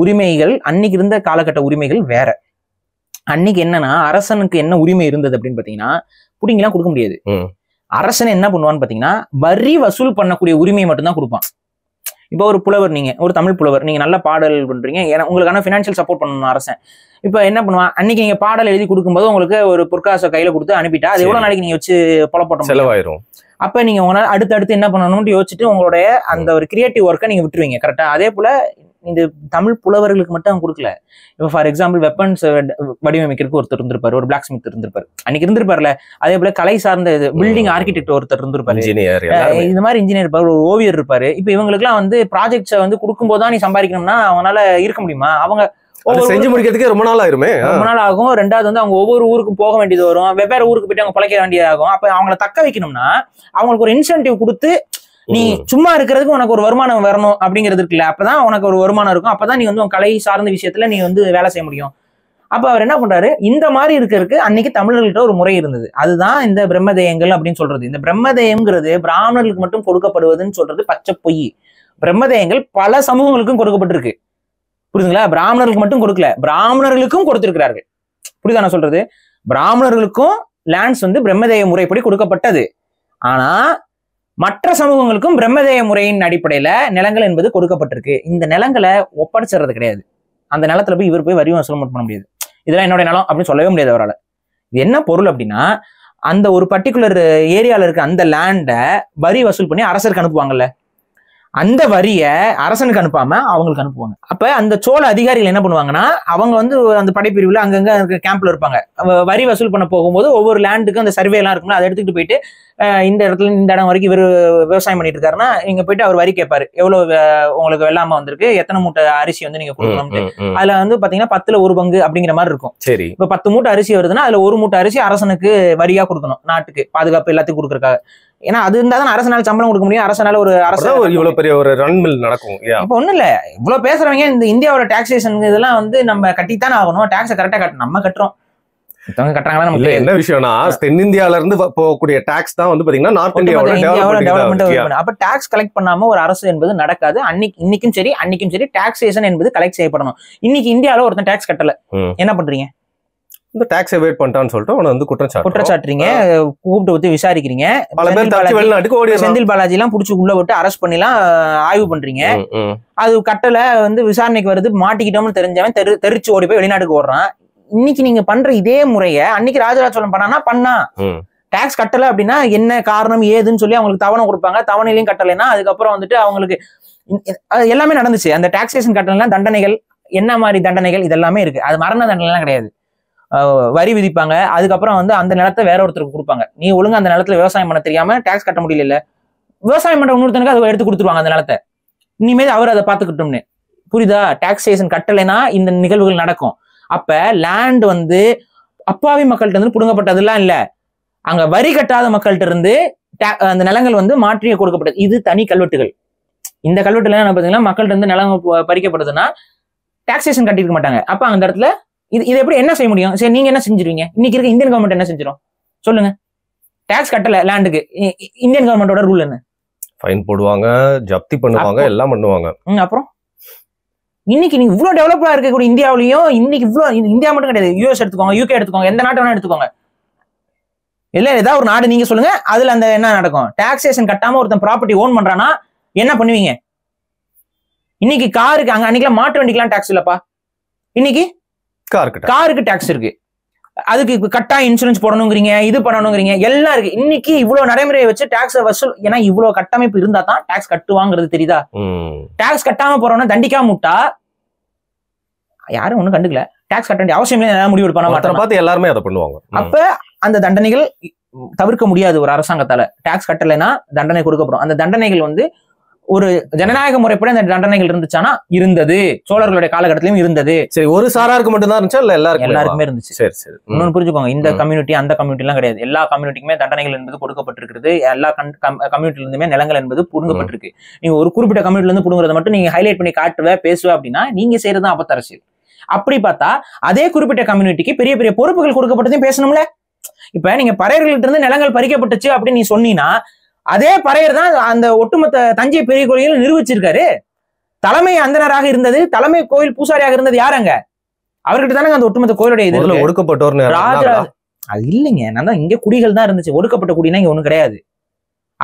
உரிமைகள், அன்னைக்கு இருந்த காலகட்ட உரிமைகள் வேற. அன்னைக்கு என்னன்னா அரசனுக்கு என்ன உரிமை இருந்தது அப்படின்னு பாத்தீங்கன்னா புடிங்கெல்லாம் கொடுக்க முடியாது. அரசன் என்ன பண்ணுவான்னு பாத்தீங்கன்னா வரி வசூல் பண்ணக்கூடிய உரிமையை மட்டும்தான் கொடுப்பான். இப்போ ஒரு புலவர், நீங்க ஒரு தமிழ் புலவர், நீங்க நல்ல பாடல் பண்றீங்க, ஏன்னா உங்களுக்கான பினான்சியல் சப்போர்ட் பண்ணணும் அரசன். இப்ப என்ன பண்ணுவான்? அன்னைக்கு நீங்க பாடல் எழுதி கொடுக்கும்போது உங்களுக்கு ஒரு பொற்காசை கையில கொடுத்து அனுப்பிட்டா அது எவ்வளவு நாளைக்கு நீங்க வச்சு புலப்போட்ட செலவாயிரும். அப்ப நீங்க உங்களால் அடுத்து என்ன பண்ணணும்னு யோசிச்சுட்டு உங்களுடைய அந்த ஒரு கிரியேட்டிவ் ஒர்க்கை நீங்க விட்டுருவீங்க. கரெக்டா? அதே போல இந்த தமிழ் புலவர்களுக்கு மட்டும் அவங்க கொடுக்கல. இப்போ ஃபார் எக்ஸாம்பிள் வெப்பன்ஸ் வடிவமைக்கிறதுக்கு ஒருத்தர் இருந்திருப்பாரு, ஒரு பிளாக் ஸ்மித் இருந்திருப்பாரு, அன்னைக்கு இருந்திருப்பாருல. அதே போல கலை சார்ந்த பில்டிங் ஆர்கிடெக்ட் ஒருத்தர் இருந்திருப்பாரு, இந்த மாதிரி இன்ஜினியர் இருப்பாரு, ஒரு ஓவியர் இருப்பாரு. இப்ப இவங்களுக்கு எல்லாம் வந்து ப்ராஜெக்ட்ஸை வந்து கொடுக்கும் போதுதான் நீ சம்பாதிக்கணும்னா அவங்களால இருக்க முடியுமா? அவங்க
செஞ்சு முடிக்கிறதுக்கே ரொம்ப நாள் ஆயிருமே.
ரொம்ப நாள் ஆகும். ரெண்டாவது வந்து அவங்க ஒவ்வொரு ஊருக்கும் போக வேண்டியது வரும், வெவ்வேறு ஊருக்கு போயிட்டு அவங்க பிழைக்க வேண்டியதாகும். அப்ப அவங்களை தக்க வைக்கணும்னா அவங்களுக்கு ஒரு இன்சென்டிவ் கொடுத்து நீ சும்மா இருக்கிறதுக்கு உனக்கு ஒரு வருமானம் வரணும் அப்படிங்கிறது இருக்குல்ல. அப்பதான் உனக்கு ஒரு வருமானம் இருக்கும். அப்பதான் நீ வந்து உன் கலை சார்ந்த விஷயத்துல நீ வந்து வேலை செய்ய முடியும். அப்ப அவர் என்ன பண்றாரு? இந்த மாதிரி இருக்கிறதுக்கு அன்னைக்கு தமிழர்கள்ட்ட ஒரு முறை இருந்தது. அதுதான் இந்த பிரம்மதேயங்கள் அப்படின்னு சொல்றது. இந்த பிரம்மதேயம்ங்கிறது பிராமணர்களுக்கு மட்டும் கொடுக்கப்படுவதுன்னு சொல்றது பச்சை பொய். பிரம்மதேயங்கள் பல சமூகங்களுக்கும் கொடுக்கப்பட்டிருக்கு. புரியுதுங்களா? பிராமணர்களுக்கு மட்டும் கொடுக்கல, பிராமணர்களுக்கும் கொடுத்திருக்கிறார்கள். புரியுதா நான் சொல்றது? பிராமணர்களுக்கும் லேண்ட்ஸ் வந்து பிரம்மதேய முறைப்படி கொடுக்கப்பட்டது. ஆனா மற்ற சமூகங்களுக்கும் பிரம்மதேய முறையின் அடிப்படையில நிலங்கள் என்பது கொடுக்கப்பட்டிருக்கு. இந்த நிலங்களை ஒப்படைச்சிடறது கிடையாது. அந்த நிலத்துல போய் இவர் போய் வரி வசூல் பண்ண முடியாது. இதெல்லாம் என்னோட நிலம் அப்படின்னு சொல்லவே முடியாது அவரால். இது என்ன பொருள் அப்படின்னா அந்த ஒரு பர்டிகுலர் ஏரியால இருக்க அந்த லேண்டை வரி வசூல் பண்ணி அரசருக்கு அனுப்புவாங்கல்ல, அந்த வரிய அரசனுக்கு அனுப்பாம அவங்களுக்கு அனுப்புவாங்க. அப்ப அந்த சோழ அதிகாரிகள் என்ன பண்ணுவாங்கன்னா, அவங்க வந்து அந்த படைப்பிரிவுல அங்கங்க கேம்ப்ல இருப்பாங்க. வரி வசூல் பண்ண போகும்போது ஒவ்வொரு லேண்டுக்கும் அந்த சர்வே எல்லாம் இருக்கும்ல, அதை எடுத்துக்கிட்டு போயிட்டு இந்த இடத்துல இந்த இடம் வரைக்கும் இவர் விவசாயம் பண்ணிட்டு இருக்காருன்னா இங்க போயிட்டு அவர் வரி கேட்பாரு. எவ்வளவு உங்களுக்கு வெள்ளாம வந்திருக்கு, எத்தனை மூட்டை அரிசி வந்து நீங்க கொடுக்கணும்னு. அதுல வந்து பாத்தீங்கன்னா 10ல் 1 பங்கு அப்படிங்கிற மாதிரி இருக்கும்.
சரி,
இப்ப 10 மூட்டை அரிசி வருதுன்னா அதுல 1 மூட்டை அரிசி அரசனுக்கு வரியா கொடுக்கணும், நாட்டுக்கு பாதுகாப்பு எல்லாத்தையும் கொடுக்கறதுக்காக. ஏன்னா அது இருந்தாதான் அரசனால சம்பளம் கொடுக்க முடியும். அரசனால ஒரு அரசு
இவ்வளவு பெரிய ஒரு ரன் மில் நடக்கும்.
இப்ப ஒண்ணும் இல்ல, இவ்வளவு பேசுறவங்க இந்த இந்தியாவோட டாக்ஸேஷன் இதெல்லாம் வந்து நம்ம கட்டித்தானே ஆகணும். டாக்ஸை கரெக்டா கட்டணும். நம்ம கட்டுறோம், கட்டுறாங்களா நம்ம.
என்ன விஷயம்னா தென்னிந்தியால இருந்து போகக்கூடிய டாக்ஸ் தான் வந்து பாத்தீங்கன்னா நார்த் இந்தியாவோட டெவலப்மெண்ட்.
அப்ப டாக்ஸ் கலெக்ட் பண்ணாம ஒரு அரசு என்பது நடக்காது. இன்னைக்கும் சரி அன்னைக்கும் சரி டாக்ஸேஷன் என்பது கலெக்ட் செய்யப்படணும். இன்னைக்கு இந்தியாவில ஒருத்தன் டாக்ஸ் கட்டல, என்ன பண்றீங்க?
இந்த டாக்ஸ் எவேட் பண்ணிட்டான்னு சொல்லிட்டு அவனை வந்து
குற்றச்சாட்டுறீங்க, கூப்பிட்டு வச்சு விசாரிக்கிறீங்க.
பல பேர் வெளிநாட்டுக்கு ஓடி
செந்தில் பாலாஜி எல்லாம் புடிச்சு உள்ள விட்டு அரெஸ்ட் பண்ணி எல்லாம் ஆய்வு பண்றீங்க. அது கட்டல வந்து விசாரணைக்கு வருது, மாட்டிக்கிட்டோம்னு தெரிஞ்சவன் தெரிச்சு ஓடி போய் வெளிநாட்டுக்கு ஓடுறான். இன்னைக்கு நீங்க பண்ற இதே முறைய அன்னைக்கு ராஜராஜ சோழன் பண்ணா டாக்ஸ் கட்டல அப்படின்னா என்ன காரணம் ஏதுன்னு சொல்லி அவங்களுக்கு தவணை கொடுப்பாங்க. தவணையிலையும் கட்டலைன்னா அதுக்கப்புறம் வந்துட்டு அவங்களுக்கு எல்லாமே நடந்துச்சு. அந்த டாக்ஸேஷன் கட்டலாம் தண்டனைகள், என்ன மாதிரி தண்டனைகள் இதெல்லாமே இருக்கு. அது மரண தண்டனை எல்லாம் கிடையாது. வரி விதிப்பாங்க, அதுக்கப்புறம் வந்து அந்த நிலத்தை வேற ஒருத்தருக்கு கொடுப்பாங்க. நீ ஒழுங்கா அந்த நிலத்துல விவசாயம் பண்ண தெரியாம டாக்ஸ் கட்ட முடியல, விவசாயம் பண்ற இன்னொருத்தனுக்கு அதை எடுத்து கொடுத்துருவாங்க அந்த நிலத்தை. இனிமேல் அவர் அதை பார்த்துக்கிட்டோம்னு புரியுதா? டாக்ஸேஷன் கட்டலைன்னா இந்த நிகழ்வுகள் நடக்கும். அப்ப லேண்ட் வந்து அப்பாவி மக்கள்கிட்ட இருந்து புடுங்கப்பட்டதெல்லாம் இல்ல, அங்க வரி கட்டாத மக்கள்கிட்ட இருந்து அந்த நிலங்கள் வந்து மாற்றிய கொடுக்கப்பட்டது. இது தனி கல்வெட்டுகள். இந்த கல்வெட்டுல என்ன பாத்தீங்கன்னா மக்கள்கிட்ட இருந்து நிலம் பறிக்கப்படுதுன்னா டாக்ஸேஷன் கட்டிருக்க மாட்டாங்க. அப்ப அந்த இடத்துல இது எப்படி என்ன செய்ய முடியும்? சரி, நீங்க என்ன செஞ்சிருவீங்க? இன்னைக்கு இருக்க இந்தியன் கவர்மெண்ட் என்ன செஞ்சிடும் சொல்லுங்க? டாக்ஸ் கட்டல லேண்டுக்கு, இந்தியன் கவர்மெண்டோட ரூல் என்ன?
ஃபைன் போடுவாங்க, ஜப்தி பண்ணுவாங்க, எல்லாம் பண்ணுவாங்க.
அப்புறம் இன்னைக்கு நீங்க இவ்வளவு டெவலப்டா இருக்கக்கூடிய இந்தியாவிலையும் இன்னைக்கு இவ்வளவு, இந்தியா மட்டும் கிடையாது, யூஎஸ் எடுத்துக்கோங்க, யூகே எடுத்துக்கோங்க, எந்த நாட்டை வேணா எடுத்துக்கோங்க, இல்ல ஏதாவது ஒரு நாடு நீங்க சொல்லுங்க, அதுல அந்த என்ன நடக்கும்? டாக்ஸேஷன் கட்டாம ஒருத்தன் ப்ராப்பர்ட்டி ஓன் பண்றானா என்ன பண்ணுவீங்க? இன்னைக்கு காருக்கு அங்க அன்னைக்கெல்லாம் மாட்டு வண்டிக்கெல்லாம் டாக்ஸ் இல்லப்பா, இன்னைக்கு காருக்கு டாக்ஸ் இருக்கு. அதுக்கு கட்டா இன்சூரன்ஸ் போடணுங்கிறீங்க, இது பண்ணணுங்கிறீங்க, எல்லாம் இருக்கு. இன்னைக்கு இவ்வளவு நடைமுறையை வச்சு டாக்ஸ் வசூல், ஏன்னா இவ்வளவு கட்டமைப்பு இருந்தா தான் டாக்ஸ் கட்டுவாங்கிறது தெரியுதா? டாக்ஸ் கட்டாம போறோம்னா தண்டிக்காம விட்டா யாரும் ஒண்ணும் கண்டுக்கல, டாக்ஸ் கட்ட வேண்டிய அவசியம் இல்லை, முடிவு எடுப்பாங்க,
எல்லாருமே அதை பண்ணுவாங்க.
அப்ப அந்த தண்டனைகள் தவிர்க்க முடியாது. ஒரு அரசாங்கத்தால டாக்ஸ் கட்டலைன்னா தண்டனை கொடுக்கப்படும். அந்த தண்டனைகள் வந்து ஒரு ஜனநாயக முறைப்படி அந்த தண்டனைகள் இருந்துச்சானா இருந்தது, சோழர்களுடைய காலகட்டத்திலும் இருந்தது.
சரி, ஒரு சாராருக்கு மட்டும் தான் இருந்துச்சா இல்ல
எல்லாருக்குமே இருந்துச்சு?
சரி சரி,
இன்னொன்னு புரிஞ்சுக்கோங்க, இந்த கம்யூனிட்டி அந்த கம்யூனிட்டி எல்லாம் கிடையாது. எல்லா கம்யூனிட்டிக்குமே தண்டனைகள் என்பது கொடுக்கப்பட்டிருக்கிறது. எல்லா கம்யூனிட்டில இருந்துமே நிலங்கள் என்பது புடுங்கப்பட்டிருக்கு. நீங்க ஒரு குறிப்பிட்ட கம்யூனிட்டில இருந்து புடுங்குறத மட்டும் நீங்க ஹைலைட் பண்ணி காட்டுவ பேசுவ அப்படின்னா நீங்க செய்யறதுதான் அபத்த அரசியல். அப்படி பார்த்தா அதே குறிப்பிட்ட கம்யூனிட்டிக்கு பெரிய பெரிய பொறுப்புகள் கொடுக்கப்பட்டதையும் பேசணும்ல. இப்ப நீங்க பறையர்கள்ட்ட இருந்து நிலங்கள் பறிக்கப்பட்டுச்சு அப்படின்னு நீ சொன்னீங்கன்னா அதே பறையர் தான் அந்த ஒட்டுமொத்த தஞ்சை பெரிய கோயிலும் நிரூபிச்சிருக்காரு. தலைமை அந்தனராக இருந்தது, தலைமை கோயில் பூசாரியாக இருந்தது யாருங்க? அவர்கிட்ட தானே அந்த ஒட்டுமொத்த கோயிலுடைய இது
ஒடுக்கப்பட்டோர்
ராஜராஜ. அது இல்லைங்க, நான் தான் இங்க குடிகள் தான் இருந்துச்சு. ஒடுக்கப்பட்ட குடினா இங்க ஒண்ணும் கிடையாது.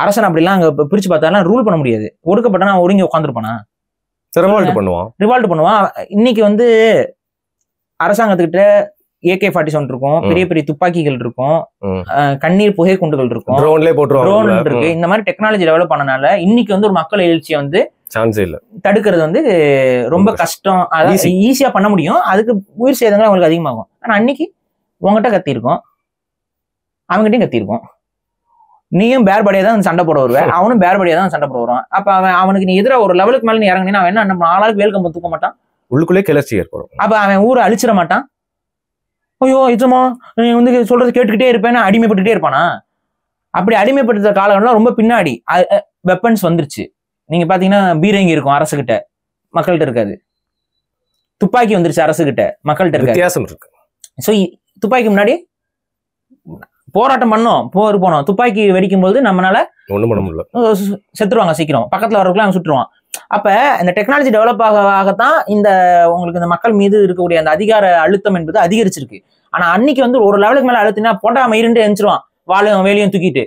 அரசன் அப்படிலாம் அங்க பிரிச்சு பார்த்தாலும் ரூல் பண்ண முடியாது. ஒடுக்கப்பட்டனா ஒடுங்கி உட்காந்துருப்பானா? ரிவால்ட் பண்ணுவான். இன்னைக்கு வந்து அரசாங்கத்துக்கிட்ட AK-47 இருக்கும், பெரிய பெரிய துப்பாக்கிகள் இருக்கும், கண்ணீர் புகை குண்டுகள் இருக்கும், ட்ரோன் இருக்கு. இந்த மாதிரி டெக்னாலஜி டெவலப் பண்ணனால இன்னைக்கு வந்து ஒரு மக்கள் எழுச்சியை வந்து தடுக்கிறது வந்து ரொம்ப கஷ்டம். அதாவது ஈஸியா பண்ண முடியும், அதுக்கு உயிர் சேதங்கள் அவங்களுக்கு அதிகமாகும். ஆனா அன்னைக்கு உங்ககிட்ட கத்தி இருக்கும், அவங்ககிட்டயும் கத்தி இருக்கும். நீயும் பேர்படியா தான் சண்டை போட வருவேன், அவனும் பேர்படியா தான் சண்டை போட வருவான். அப்ப அவனுக்கு நீ எதிராக ஒரு லெவலுக்கு மேல நீ இறங்கினா அவன் என்ன ஆளாளுக்கு வேல்கம்பம் தூக்க மாட்டான்,
உள்ளுக்குள்ளே கிளர்ச்சி ஏற்படும்.
அப்ப அவன் ஊரை அழிச்சிட மாட்டான். ஐயோ இதுமா நீ வந்து சொல்றது கேட்டுக்கிட்டே இருப்பேன்னு அடிமைப்பட்டுட்டே இருப்பானா? அப்படி அடிமைப்படுத்த காலகட்டம்லாம் ரொம்ப பின்னாடி வெப்பன்ஸ் வந்துருச்சு. நீங்க பாத்தீங்கன்னா பீரங்கி இருக்கும் அரசுகிட்ட, மக்கள்கிட்ட இருக்காது. துப்பாக்கி வந்துருச்சு அரசுகிட்ட, மக்கள்கிட்ட இருக்காது.
வித்தியாசம் இருக்கு.
சோ துப்பாக்கி முன்னாடி போராட்டம் பண்ணோம், போர் போனோம், துப்பாக்கி வெடிக்கும் போது நம்மளால
ஒண்ணும் பண்ண முடியல,
செத்துருவாங்க சீக்கிரம், பக்கத்துல வரவங்களும் அவன் சுட்டுருவான். அப்ப இந்த டெக்னாலஜி டெவலப் ஆகத்தான் இந்த உங்களுக்கு இந்த மக்கள் மீது இருக்கக்கூடிய அந்த அதிகார அழுத்தம் என்பது அதிகரிச்சிருக்கு. ஆனா அன்னைக்கு வந்து ஒரு லெவலுக்கு மேல அழுத்தினா போட்டா மயிருண்டு எழுந்துருவான், வாழையும் வேலையும் தூக்கிட்டு.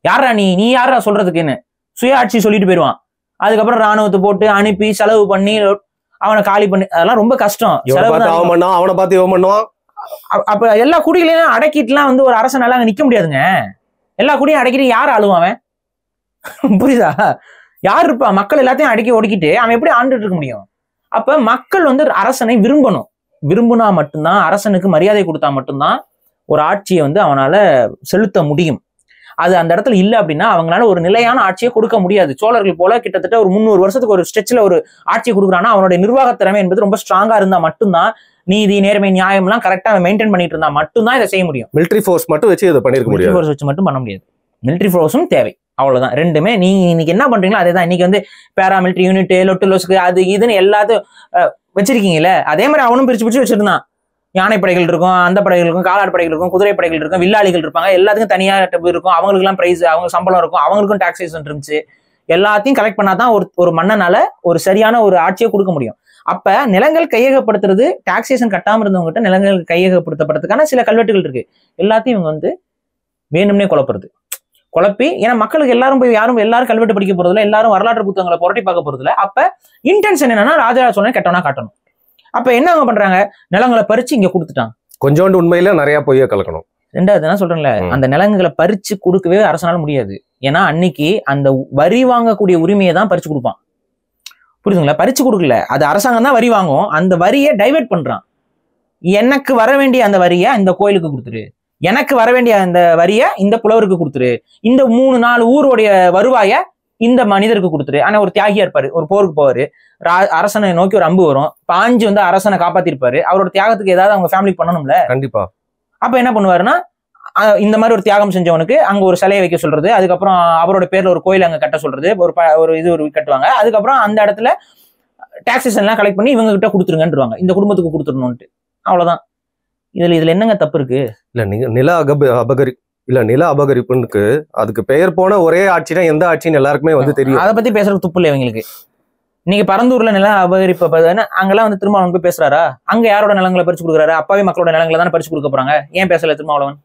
யாரா நீ யாரா சொல்றதுக்குன்னு சுய ஆட்சி சொல்லிட்டு போயிடுவான். அதுக்கப்புறம் ராணுவத்தை போட்டு அனுப்பி செலவு பண்ணி அவனை காலி பண்ணி, அதெல்லாம் ரொம்ப கஷ்டம்.
அவனை பார்த்து இவன் பண்ணுவான்.
அப்ப எல்லா குடிகளையும் அடக்கிட்டுலாம் வந்து ஒரு அரசனால அங்க நிக்க முடியாதுங்க. எல்லா குடியும் அடக்கிட்டு யார் ஆளுவான்? புரியுதா? யார் இருப்பா? மக்கள் எல்லாத்தையும் அடக்கி ஒடுக்கிட்டு அவன் எப்படி ஆண்டுட்டு இருக்க முடியும்? அப்ப மக்கள் வந்து அரசனை விரும்பணும். விரும்புனா மட்டும்தான், அரசனுக்கு மரியாதை கொடுத்தா மட்டும்தான் ஒரு ஆட்சியை வந்து அவனால செலுத்த முடியும். அது அந்த இடத்துல இல்லை அப்படின்னா அவங்களால ஒரு நிலையான ஆட்சியை கொடுக்க முடியாது. சோழர்கள் போல கிட்டத்தட்ட ஒரு 300 வருஷத்துக்கு ஒரு ஸ்ட்ரெச்ல ஒரு ஆட்சியை கொடுக்குறான்னா அவனுடைய நிர்வாக திறமை என்பது ரொம்ப ஸ்ட்ராங்கா இருந்தா மட்டும்தான், நீதி நேர்மை நியாயம் எல்லாம் கரெக்டா மெயின்டைன் பண்ணிட்டு இருந்தா மட்டும்தான் இதை செய்ய முடியும்.
மிலிட்டரி ஃபோர்ஸ் மட்டும் வச்சு இதை பண்ணிருக்க முடியாது.
ஃபோர்ஸ் வச்சு மட்டும் பண்ண முடியாது. மிலிட்டரி ஃபோர்ஸும் தேவை, அவ்வளவுதான். ரெண்டுமே நீங்க இன்னைக்கு என்ன பண்றீங்களோ அதே தான். இன்னைக்கு வந்து பேராமிலிட்டரி யூனிட், லொட்டுலோஸ்க்கு, அது இதுன்னு எல்லாத்தையும் வச்சிருக்கீங்கல்ல, அதே மாதிரி அவனும் பிரிச்சு பிரிச்சு வச்சிருந்தான். யானை படைகள் இருக்கும், அந்த படைகள் இருக்கும், காலாடு படைகள் இருக்கும், குதிரை படைகள் இருக்கும், வில்லாளிகள் இருப்பாங்க, எல்லாத்துக்கும் தனியா இருக்கும். அவங்களுக்கு எல்லாம் பிரைஸ், அவங்க சம்பளம் இருக்கும், அவங்களுக்கும் டாக்ஸேஷன் இருந்துச்சு. எல்லாத்தையும் கலெக்ட் பண்ணாதான் ஒரு மன்னனால ஒரு சரியான ஒரு ஆட்சியை கொடுக்க முடியும். அப்ப நிலங்கள் கையகப்படுத்துறது, டாக்ஸேஷன் கட்டாம இருந்தவங்ககிட்ட நிலங்கள் கையகப்படுத்தப்படுறதுக்கான சில கல்வெட்டுகள் இருக்கு. எல்லாத்தையும் இவங்க வந்து வேணும்னே குழப்பி, ஏன்னா மக்களுக்கு எல்லாரும் போய் எல்லாரும் கல்வெட்டு படிக்க போறதுல, எல்லாரும் வரலாற்று புத்தகங்களை புரட்டி பார்க்க போறதுல. அப்ப இன்டென்ஷன் என்னன்னா ராஜராஜ சோழன் கெட்டவனா காட்டணும். அப்ப என்ன அவங்க பண்றாங்க? நிலங்களை பறிச்சு இங்க கொடுத்துட்டான்.
கொஞ்சோண்டு உண்மையில நிறைய பொய்ய கலக்கணும்.
ரெண்டாவது என்ன சொல்றேன்ல, அந்த நிலங்களை பறிச்சு கொடுக்கவே அரசனால முடியாது. ஏன்னா அன்னைக்கு அந்த வரி வாங்கக்கூடிய உரிமையை தான் பறிச்சு கொடுப்பான். புரியுதுங்களா? பறிச்சு கொடுக்கல, அது அரசாங்கம் தான் வரி வாங்கும். அந்த வரியை டைவெர்ட் பண்றான். எனக்கு வர வேண்டிய அந்த வரியை இந்த கோயிலுக்கு கொடுத்துரு, எனக்கு வர வேண்டிய அந்த வரியை இந்த புலவருக்கு கொடுத்துரு, இந்த 3-4 ஊருடைய வருவாய இந்த மனிதருக்கு கொடுத்துரு. ஆனா ஒரு தியாகியா இருப்பாரு, ஒரு போருக்கு போவாரு, அரசனை நோக்கி ஒரு அம்பு வரும், பாஞ்சு வந்து அரசனை காப்பாத்திருப்பாரு. அவரோட தியாகத்துக்கு ஏதாவது அவங்க ஃபேமிலிக்கு பண்ணணும்ல.
கண்டிப்பா.
அப்ப என்ன பண்ணுவாருன்னா, இந்த மாதிரி ஒரு தியாகம் செஞ்சவனுக்கு அங்க ஒரு சிலையை வைக்க சொல்றது, அதுக்கப்புறம் அவரோட பேர்ல ஒரு கோயில் அங்க கட்ட சொல்றது, ஒரு கட்டுவாங்க. அதுக்கப்புறம் அந்த இடத்துல டாக்ஸேஷன் எல்லாம் கலெக்ட் பண்ணி இவங்க கிட்ட கொடுத்துருங்கன்றாங்க, இந்த குடும்பத்துக்கு கொடுத்துடணும்ட்டு. அவ்வளவுதான். இதுல என்னங்க தப்பு இருக்கு?
இல்ல நீங்க நில அபகரிப்புக்கு அதுக்கு பெயர் போன ஒரே ஆட்சினா எந்த ஆட்சின்னு எல்லாருக்குமே வந்து தெரியும்.
அதை பத்தி பேசுறதுக்கு துப்பு இல்லை இவங்களுக்கு. இன்னைக்கு பரந்தூர்ல நில அபகரிப்பு அங்கெல்லாம் வந்து திருமாவளவன் போய் பேசுறாரா? அங்க யாரோட நிலங்களை பறிச்சு கொடுக்குறாரு? அப்பாவே மக்களோட நிலங்களை தானே பறிச்சு கொடுக்க போறாங்க. ஏன் பேசல திருமாவளவன்?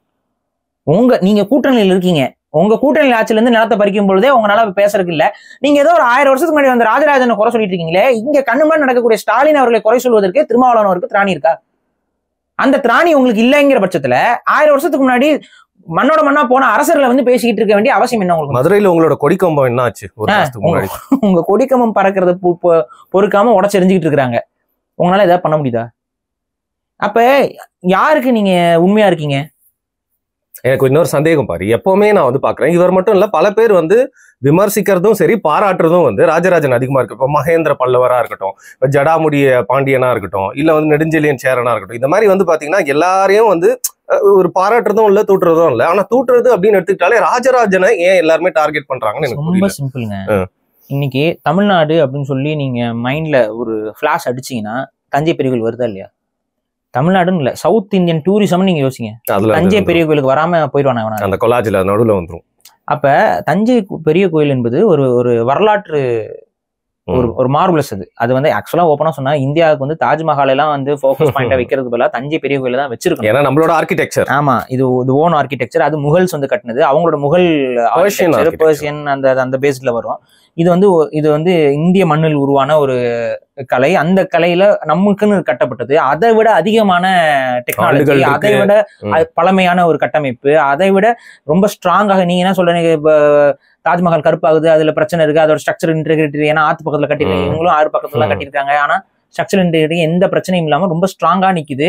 நீங்க கூட்டணியில் இருக்கீங்க, உங்க கூட்டணி ஆட்சியில இருந்து நிலத்தை பறிக்கும் பொழுதே உங்களால பேசுறதுக்கு இல்ல. நீங்க ஏதோ ஒரு 1000 வருஷத்துக்கு முன்னாடி வந்து ராஜராஜனை குறை சொல்லிட்டு இருக்கீங்களே, இங்க கண்ணுமான் நடக்கக்கூடிய ஸ்டாலின் அவர்களை குறை சொல்வதற்கு திருமாவளவன் அவருக்கு திராணி இருக்கா? அந்த திராணி உங்களுக்கு இல்லைங்கிற பட்சத்துல 1000 வருஷத்துக்கு முன்னாடி மண்ணோட மண்ணா போன அரசர்களை வந்து பேசிக்கிட்டு இருக்க வேண்டிய அவசியம் என்ன உங்களுக்கு?
மதுரையில உங்களோட கொடிக்கம்பம் என்ன ஆச்சு?
உங்க கொடிக்கம்பம் பறக்கிறத பொறுக்காம உடச்செறிஞ்சுக்கிட்டு இருக்கிறாங்க. உங்களால ஏதாவது பண்ண முடியுதா? அப்ப யாருக்கு நீங்க உண்மையா இருக்கீங்க?
எனக்கு இன்னொரு சந்தேகம் பாரு, எப்பவுமே நான் வந்து பாக்குறேன், இவர் மட்டும் இல்ல பல பேர் வந்து விமர்சிக்கிறதும் சரி பாராட்டுறதும் வந்து ராஜராஜன் அதிகமா இருக்கு. இப்போ மகேந்திர பல்லவரா இருக்கட்டும், ஜடாமுடிய பாண்டியனா இருக்கட்டும், இல்ல வந்து நெடுஞ்செழியன் சேரனா இருக்கட்டும், இந்த மாதிரி வந்து பாத்தீங்கன்னா எல்லாரையும் வந்து ஒரு பாராட்டுறதும் இல்ல தூட்டுறதும் இல்ல. ஆனா தூட்டுறது அப்படின்னு எடுத்துக்கிட்டாலே ராஜராஜனை ஏன் எல்லாருமே டார்கெட் பண்றாங்கன்னு எனக்கு
ரொம்ப சிம்பிளுங்க. இன்னைக்கு தமிழ்நாடு அப்படின்னு சொல்லி நீங்க மைண்ட்ல ஒரு ஃபிளாஷ் அடிச்சீங்கன்னா தஞ்சை பெரிய கோயில் வருதா இல்லையா? தமிழ்நாடுன்னு இல்ல, சவுத் இந்தியன் டூரிசம் நீங்க யோசிங்க. தஞ்சை பெரிய கோயிலுக்கு வராம போயிடுவாங்க, அந்த
கொலாஜில நடுவுல வந்துரும்.
அப்ப தஞ்சை பெரிய கோயில் என்பது ஒரு வரலாற்று ஒரு மார்புலஸ். அது வந்து ஆக்சுவலா ஓப்பனா சொன்னா இந்தியாவுக்கு வந்து தாஜ்மஹால் எல்லாம் வந்து ஃபோக்கஸ் பாயிண்டா வைக்கிறது பதிலா தஞ்சை பெரிய கோயில தான் வச்சிருக்கோம்.
ஏன்னா நம்மளோட ஆர்கிடெக்சர்.
ஆமா, இது ஓன் ஆர்கிடெக்சர். அது முகல்ஸ் வந்து கட்டினது, அவங்களோட முகல் பர்ஷியன் அந்த பேஸ்ல வரும். இது வந்து இந்திய மண்ணில் உருவான ஒரு கலை. அந்த கலையில நமக்குன்னு கட்டப்பட்டது. அதை விட அதிகமான டெக்னாலஜி, அதை விட பழமையான ஒரு கட்டமைப்பு, அதை விட ரொம்ப ஸ்ட்ராங்காக. நீங்க என்ன சொல்றீங்க, தாஜ்மஹால் கருப்பாகுது, அதுல பிரச்சனை இருக்கு, அதோட ஸ்ட்ரக்சர் இன்டெகிரிட்டி, ஏன்னா ஆத்து பக்கத்துல கட்டிருக்காங்க, இவங்களும் 6 பக்கத்துல கட்டிருக்காங்க. ஆனா ஸ்ட்ரக்சர் இன்டெகிரிட்டி எந்த பிரச்சனையும் இல்லாம ரொம்ப ஸ்ட்ராங்கா நிக்குது.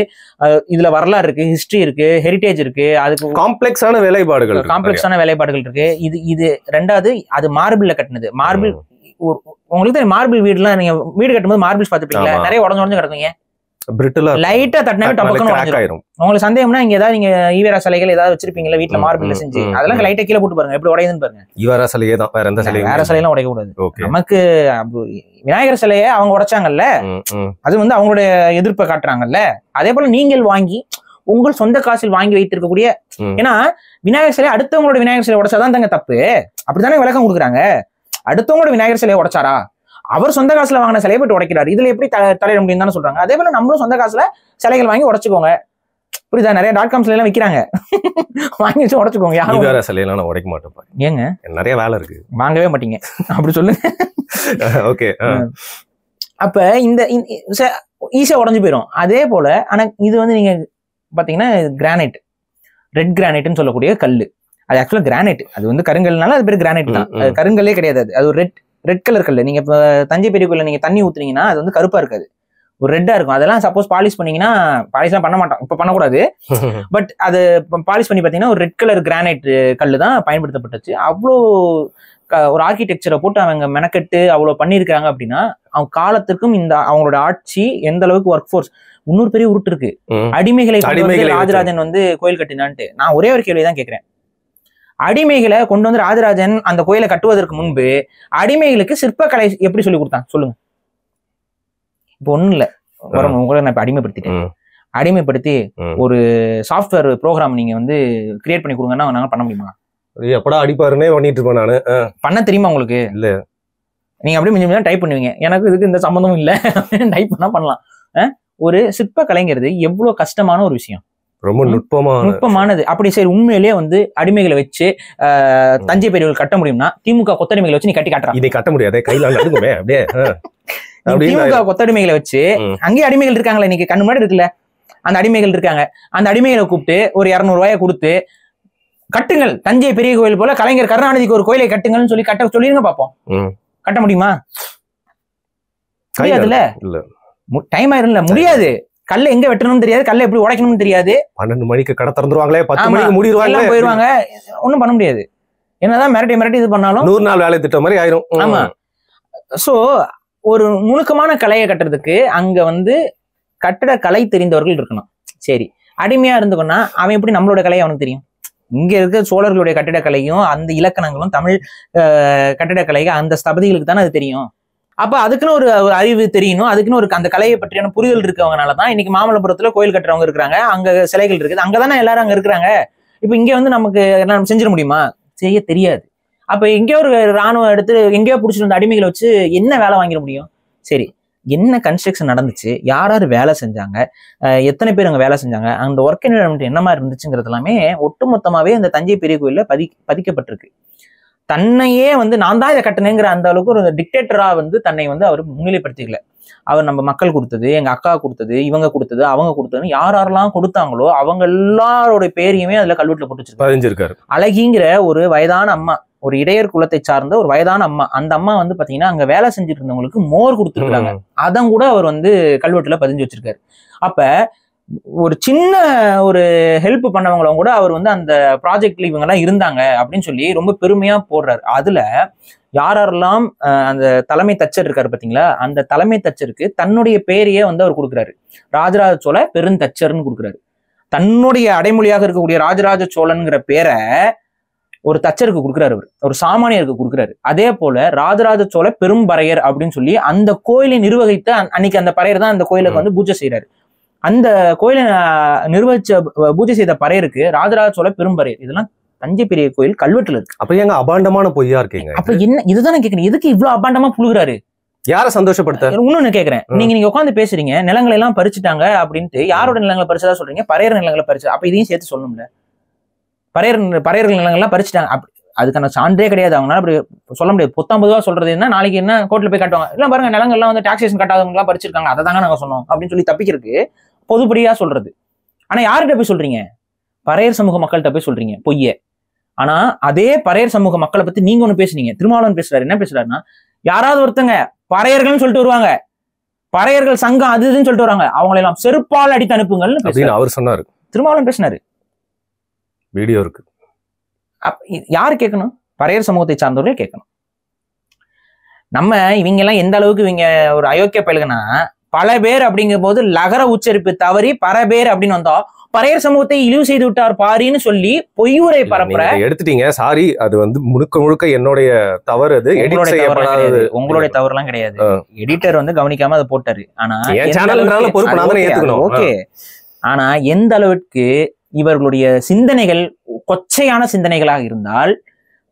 இதுல வரலாறு இருக்கு, ஹிஸ்டரி இருக்கு, ஹெரிட்டேஜ் இருக்கு, அதுக்கு காம்ப்ளெக்ஸான வேலைப்பாடுகள் இருக்கு. இது ரெண்டாவது, அது மார்பிள்ல கட்டினது. மார்பிள் உங்களுக்கு தெரியும், மார்பிள் வீடுலாம் நீங்க வீடு கட்டும்போது மார்பிள்ஸ் பாத்துப்பீங்களா, நிறைய உடஞ்சு கிடக்குங்க. லைட்டா தட்டினா உங்களுக்கு சந்தேகம்னா இங்க ஏதாவது நீங்க ஈவேரா சிலைகள் ஏதாவது வச்சிருப்பீங்களா வீட்டுல மார்பிள்ல செஞ்சு, அதெல்லாம் லைட்டா கீழே போட்டு பாருங்க எப்படி உடையுதுன்னு பாருங்க.
ஈவேரா சிலையே தான், வேற எந்த சிலையும்
வேற சிலையெல்லாம் உடைக்க கூடாது. நமக்கு விநாயகர் சிலையை அவங்க உடைச்சாங்கல்ல, அது வந்து அவங்களுடைய எதிர்ப்பை காட்டுறாங்கல்ல. அதே போல நீங்கள் வாங்கி உங்கள் சொந்த காசில் வாங்கி வைத்திருக்கக்கூடிய, ஏன்னா விநாயகர் சிலை அடுத்தவங்களோட விநாயகர் சிலை உடைச்சாதான் தாங்க தப்பு. அப்படித்தானே விளக்கம் கொடுக்குறாங்க. அடுத்தவங்களோட விநாயகர் சிலையை உடைச்சாரா, அவர் சொந்த காசுல வாங்கின சிலையை போட்டு உடைக்கிறாரு, இதுல எப்படி தலையிட முடியும் தானே சொல்றாங்க. அதே போல நம்மளும் சொந்த காசுல சிலைகள் வாங்கி உடைச்சுக்கோங்க. புரியுதா? நிறைய .comஸ்ல எல்லாம் விற்கிறாங்க, வாங்கி வச்சு உடைச்சுக்கோங்க. யாரும்
சிலையெல்லாம் நான் உடைக்க மாட்டேன்.
ஏங்க
நிறைய வேலை இருக்கு,
வாங்கவே மாட்டீங்க அப்படி சொல்லுங்க.
ஓகே.
அப்ப இந்த ஈஸியா உடஞ்சு போயிடும். அதே போல ஆனா இது வந்து நீங்க பாத்தீங்கன்னா கிரானைட், ரெட் கிரானைட்னு சொல்லக்கூடிய கல்லு. அது ஆக்சுவலா கிரானைட், அது வந்து கருங்கல்னால அது பேர் கிரானைட் தான். அது கருங்கல்லே கிடையாது, அது ஒரு ரெட் கலர் கல். நீங்க இப்ப தஞ்சை பெரிய கோயில்ல நீங்க தண்ணி ஊத்துனீங்கன்னா அது வந்து கருப்பா இருக்காது, ஒரு ரெட்டா இருக்கும். அதெல்லாம் சப்போஸ் பாலிஷ் பண்ணீங்கன்னா, பாலிஷ்லாம் பண்ண மாட்டோம், இப்ப பண்ணக்கூடாது, பட் அது பாலிஷ் பண்ணி பாத்தீங்கன்னா ஒரு ரெட் கலர் கிரானைட் கல்லு தான் பயன்படுத்தப்பட்டுச்சு. அவ்வளோ ஒரு ஆர்கிடெக்சரை போட்டு அவங்க மெனக்கெட்டு அவ்வளவு பண்ணியிருக்காங்க அப்படின்னா, அவங்க காலத்துக்கும் இந்த அவங்களோட ஆட்சி எந்த அளவுக்கு ஒர்க் ஃபோர்ஸ். இன்னொரு பெரிய உருட்டு இருக்கு, அடிமைகளை ராஜராஜன் வந்து கோயில் கட்டினான்ட்டு. நான் ஒரே ஒரு கேள்விதான் கேட்கிறேன். அடிமைகளை கொண்டு வந்து ராஜராஜன் அந்த கோயிலை கட்டுவதற்கு முன்பு அடிமைகளுக்கு சிற்பக்கலை எப்படி சொல்லி கொடுத்தான் சொல்லுங்க. இப்போ ஒண்ணும் இல்ல, உங்களை நான் இப்ப அடிமைப்படுத்திட்டேன், அடிமைப்படுத்தி ஒரு சாஃப்ட்வேர் ப்ரோக்ராம் நீங்க வந்து கிரியேட் பண்ணி கொடுங்கன்னா நாங்க பண்ண முடியுமா?
எப்படா அடிப்பாருன்னே பண்ணிட்டு இருப்பேன் நானு.
பண்ண தெரியுமா உங்களுக்கு? இல்ல, நீங்க அப்படியே மிஞ்சி டைப் பண்ணுவீங்க, எனக்கு இதுக்கு இந்த சம்பந்தமும் இல்ல, டைப் பண்ணா பண்ணலாம். ஒரு சிற்ப கலைங்கிறது எவ்வளவு கஷ்டமான ஒரு விஷயம்,
ரொம்ப நுட்பமானது.
அப்படி சரி, உண்மையிலேயே வந்து அடிமைகளை வச்சு தஞ்சை பெரிய கோயில் கட்ட முடியும்னா திமுக கொத்தடிமைகளை வச்சு நீ கட்டி காட்டுறா?
இதை கட்ட முடியாது, கையில நடுங்குமே அப்படியே.
திமுக கொத்தடிமைகளை வச்சு அங்கேயே அடிமைகள் இருக்காங்களே, இன்னைக்கு கண்ணு முன்னாடி இருக்குல்ல, அந்த அடிமைகள் இருக்காங்க. அந்த அடிமைகளை கூப்பிட்டு ஒரு 200 ரூபாயை கொடுத்து கட்டுங்கள், தஞ்சை பெரிய கோயில் போல கலைஞர் கருணாநிதிக்கு ஒரு கோயிலை கட்டுங்கள்னு சொல்லி கட்ட சொல்லிருங்க பாப்போம். கட்ட முடியுமா? முடியாதுல்ல, டைம் ஆயிரும்ல, முடியாது. கல்ல எங்க வெட்டணும்னு தெரியாது, கல்ல எப்படி உடைக்கணும்னு தெரியாது.
12 மணிக்கு கடை திறந்துருவாங்களே, 10 மணிக்கு மூடிடுவாங்க,
போயிருவாங்க, ஒண்ணும் பண்ண முடியாது. என்னதான் மிரட்டி இது பண்ணாலும்
100 நாள் வேலை திட்டம் மாதிரி ஆயிரும்.
ஆமா. சோ ஒரு நுணுக்கமான கலையை கட்டுறதுக்கு அங்க வந்து கட்டட கலை தெரிந்தவர்கள் இருக்கணும். சரி, அடிமையா இருந்துக்கணும்னா அவன் எப்படி நம்மளோட கலையை அவனுக்கு தெரியும்? இங்க இருக்க சோழர்களுடைய கட்டிடக்கலையும் அந்த இலக்கணங்களும் தமிழ் கட்டிடக்கலைகள் அந்த ஸ்தபதிகளுக்கு தானே அது தெரியும். அப்ப அதுக்குன்னு ஒரு அறிவு தெரியணும், அதுக்குன்னு ஒரு அந்த கலையை பற்றியான புரிதல் இருக்கவங்கனாலதான் இன்னைக்கு மாமல்லபுரத்துல கோயில் கட்டுறவங்க இருக்கிறாங்க, அங்க சிலைகள் இருக்குது, அங்கதானே எல்லாரும் அங்க இருக்கிறாங்க. இப்ப இங்க வந்து நமக்கு நம்ம செஞ்சிட முடியுமா? செய்ய தெரியாது. அப்ப எங்கேயோ ஒரு ராணுவம் எடுத்து எங்கேயோ பிடிச்சிட்டு வந்த அடிமைகளை வச்சு என்ன வேலை வாங்கிட முடியும்? சரி, என்ன கன்ஸ்ட்ரக்ஷன் நடந்துச்சு, யார் யார் வேலை செஞ்சாங்க, எத்தனை பேர் அங்கே வேலை செஞ்சாங்க, அந்த ஒர்க் என்விரான்மெண்ட் என்ன மாதிரி இருந்துச்சுங்கிறது எல்லாமே ஒட்டுமொத்தமாவே அந்த தஞ்சை பெரிய கோயில்ல பதிக்கப்பட்டிருக்கு. தன்னையே வந்து நான் தான் இதை கட்டினேங்கிற அந்த அளவுக்கு ஒரு டிக்டேட்டரா வந்து தன்னை வந்து அவர் முன்னிலைப்படுத்திக்கல. அவர் நம்ம மக்கள் கொடுத்தது, எங்க அக்கா கொடுத்தது, இவங்க கொடுத்தது, அவங்க கொடுத்ததுன்னு யார் யாரெல்லாம் கொடுத்தாங்களோ அவங்க எல்லாரோட பேரையுமே அதுல கல்வெட்டுல போட்டு பதிஞ்சிருக்காரு. அழகிங்கிற ஒரு வயதான அம்மா, ஒரு இடையர் குலத்தை சார்ந்த ஒரு வயதான அம்மா, அந்த அம்மா வந்து பாத்தீங்கன்னா அங்க வேலை செஞ்சுட்டு இருந்தவங்களுக்கு மோர் கொடுத்துருக்காங்க, அதான் கூட அவர் வந்து கல்வெட்டுல பதிஞ்சு வச்சிருக்காரு. அப்ப ஒரு சின்ன ஒரு ஹெல்ப் பண்ணவங்களும் கூட அவர் வந்து அந்த ப்ராஜெக்ட்ல இவங்க எல்லாம் இருந்தாங்க அப்படின்னு சொல்லி ரொம்ப பெருமையா போடுறாரு. அதுல யாரெல்லாம் அந்த தலைமை தச்சர் இருக்காரு பாத்தீங்களா, அந்த தலைமை தச்சருக்கு தன்னுடைய பேரையே வந்து அவர் கொடுக்குறாரு, ராஜராஜ சோழ பெருந்தச்சர்னு கொடுக்குறாரு. தன்னுடைய அடைமொழியாக இருக்கக்கூடிய ராஜராஜ சோழன்கிற பேரை ஒரு தச்சருக்கு கொடுக்குறாரு, ஒரு சாமானியருக்கு கொடுக்குறாரு. அதே போல ராஜராஜ சோழ பெரும்பறையர் அப்படின்னு சொல்லி அந்த கோயிலை நிர்வகித்த அன்னைக்கு அந்த பறையர் தான் அந்த கோயிலுக்கு வந்து பூஜை செய்யறாரு. அந்த கோயிலை நிர்வகிச்ச பூஜை செய்த பறையருக்கு ராஜராஜ சோழ பெரும்பறையர். இதெல்லாம் தஞ்சை பெரிய கோயில் கல்வெட்டுல இருக்கு.
அப்ப எங்க அபாண்டமான பொய்யா இருக்கீங்க?
அப்ப என்ன, இதுதான் கேட்கிறேன், எதுக்கு இவ்வளவு அபாண்டமா புழுகுறாரு?
யார சந்தோஷப்படுத்த?
இன்னொன்னு கேட்கிறேன், நீங்க உட்காந்து பேசுறீங்க நிலங்களை எல்லாம் பறிச்சுட்டாங்க அப்படின்ட்டு, யாரோட நிலங்களை பறிச்சதா சொல்றீங்க? பறையர் நிலங்களை பறிச்சு, அப்ப இதையும் சேர்த்து சொல்லணும்ல. பறையர்கள் நிலங்கள்லாம் பறிச்சுட்டாங்க, அப்படி அதுக்கான சான்றே கிடையாது, அவங்களால அப்படி சொல்ல முடியாது. 19 சொல்றது என்ன, நாளைக்கு என்ன கோர்ட்ல போய் காட்டுவாங்க, இல்ல பாருங்க நிலங்கள்லாம் வந்து டாக்ஸேஷன் கட்டாதவங்க எல்லாம் பறிச்சிருக்காங்க, அதை தாங்க நாங்க சொன்னோம் அப்படின்னு சொல்லி தப்பிக்கிறதுக்கு பொதுப்படியா சொல்றது. ஆனா யார்கிட்ட போய் சொல்றீங்க? பறையர் சமூக மக்கள்கிட்ட போய் சொல்றீங்க பொய்ய. ஆனா அதே பறையர் சமூக மக்களை பத்தி நீங்க ஒண்ணு பேசுனீங்க, திருமாவளவன் பேசுறாரு, என்ன பேசுறாருன்னா, யாராவது ஒருத்தங்க பறையர்கள்னு சொல்லிட்டு வருவாங்க, பறையர்கள் சங்கம் அது இதுன்னு சொல்லிட்டு வருவாங்க, அவங்களை எல்லாம் செருப்பால் அடித்து அனுப்புங்கள்னு
அவர் சொன்னாரு,
திருமாவளவன் பேசினாரு,
வீடியோ இருக்கு.
யாரு கேட்கணும்? பறையர் சமூகத்தை சார்ந்தவர்கள் கேட்கணும். நம்ம இவங்க எல்லாம் எந்த அளவுக்கு இவங்க ஒரு அயோக்கிய பயலுக்குன்னா, பல பேர் அப்படிங்கும் போது லகர உச்சரிப்பு தவறி பல பேர் அப்படின்னு வந்தா பறையர் சமூகத்தை இழிவு செய்து விட்டார் பாரின்னு சொல்லி பொய்யுரை பரப்புற
எடுத்துட்டீங்க. சாரி, அது வந்து முழுக்க முழுக்க என்னுடைய தவறு, அது
உங்களுடைய தவறு எல்லாம் கிடையாது. எடிட்டர் வந்து கவனிக்காம அதை போட்டாரு. ஆனா ஓகே, ஆனா எந்த அளவுக்கு இவர்களுடைய சிந்தனைகள் கொச்சையான சிந்தனைகளாக இருந்தால்,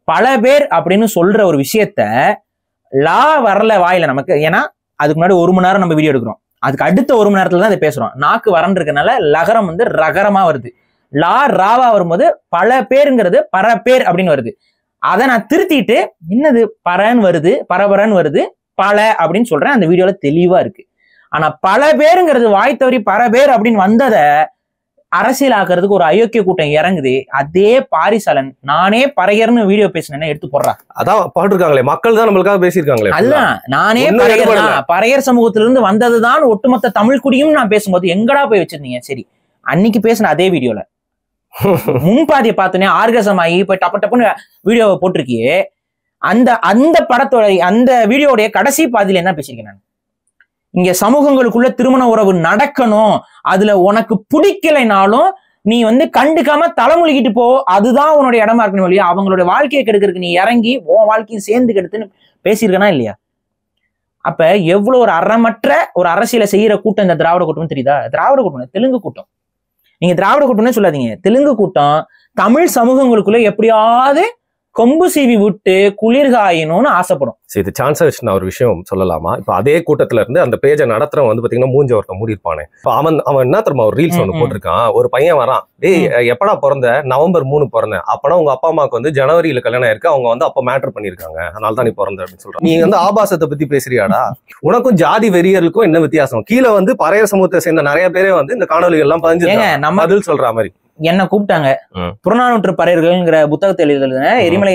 பல பேர் அப்படின்னு சொல்ற ஒரு விஷயத்த லா வரல வாயில நமக்கு, ஏன்னா அதுக்கு முன்னாடி 1 மணி நேரம் நம்ம வீடியோ எடுக்கிறோம், அதுக்கு அடுத்த 1 மணி நேரத்துல தான் அதை பேசுறோம், நாக்கு வறண்டு இருக்கனால லகரம் வந்து ரகரமா வருது, லா ராவா வரும்போது பல பேருங்கிறது பர பேர் அப்படின்னு வருது. அதை நான் திருத்திட்டு என்னது பரன்னு வருது, பரபரன்னு வருது, பல அப்படின்னு சொல்றேன், அந்த வீடியோல தெளிவா இருக்கு. ஆனா பல பேருங்கிறது வாய் தவறி பர பேர் அப்படின்னு வந்ததை அரசியல் ஆக்குறதுக்கு ஒரு அயோக்கிய கூட்டம் இறங்குது. அதே பாரிசாலன் நானே பறையர்னு வீடியோ பேசினேன்னு எடுத்து போடுறா.
அதான் பாத்துருக்காங்களே, மக்கள் தான் நம்மளுக்காக பேசியிருக்காங்களே.
அதுதான் நானே பறையர் சமூகத்திலிருந்து வந்ததுதான் ஒட்டுமொத்த தமிழ் குடியும் நான் பேசும்போது எங்கடா போய் வச்சிருந்தீங்க? சரி, அன்னைக்கு பேசின அதே வீடியோல முன்பாதியை பார்த்தோன்னே ஆர்கசம் ஆகி போய் டப்பு டப்புன்னு வீடியோவை போட்டிருக்கியே. அந்த அந்த படத்தோட அந்த வீடியோடைய கடைசி பாதியில என்ன பேசியிருக்கேன் நான்? இங்க சமூகங்களுக்குள்ள திருமண உறவு நடக்கணும், அதுல உனக்கு பிடிக்கலைனாலும் நீ கண்டுக்காம தலைமொழிக்கிட்டு போ, அதுதான் உன்னுடைய இடமா இருக்கணும் இல்லையா? அவங்களோட வாழ்க்கையை கெடுக்கிறதுக்கு நீ இறங்கி உன் வாழ்க்கையை சேர்ந்து கெடுத்துன்னு பேசியிருக்கனா இல்லையா? அப்ப எவ்வளவு ஒரு அறமற்ற ஒரு அரசியலை செய்யற கூட்டம் இந்த திராவிட கூட்டம் தெரியுதா? திராவிட கூட்டம் தெலுங்கு கூட்டம். நீங்க திராவிட கூட்டம்னு சொல்லாதீங்க, தெலுங்கு கூட்டம் தமிழ் சமூகங்களுக்குள்ள எப்படியாவது கொம்பு சீவி விட்டு குளிர்காயணும்னு ஆசைப்படும்.
இது சான்ஸை வச்சு நான் ஒரு விஷயம் சொல்லலாமா? இப்ப அதே கூட்டத்துல இருந்து அந்த பேஜை நடத்துறவன் பாத்தீங்கன்னா மூஞ்ச ஒருத்தன் மூடி இருப்பானே. அவன் என்ன தெரியுமா ஒரு ரீல்ஸ் ஒன்று போட்டிருக்கான். ஒரு பையன் வரான், டேய் எப்படா பிறந்த? நவம்பர் 3 பிறந்தேன். அப்பனா உங்க அப்பா அம்மாவுக்கு ஜனவரியில கல்யாணம் இருக்கு, அவங்க அப்ப மேட்டர் பண்ணிருக்காங்க, அதனால தான் நீ பிறந்த அப்படின்னு சொல்றான். நீ ஆபாசத்தை பத்தி பேசுறியாடா? உனக்கும் ஜாதி வெறியர்களுக்கும் என்ன வித்தியாசம்? கீழே பறையர் சமூகத்தை சேர்ந்த நிறைய பேரே இந்த காணொலிகள் எல்லாம் பதிஞ்சு நம்ம பதில் சொல்ற மாதிரி
என்ன கூப்பிட்டாங்க. புறநானூற்று பறையர்கள்ங்கிற புத்தகத்தை எழுதின எரிமலை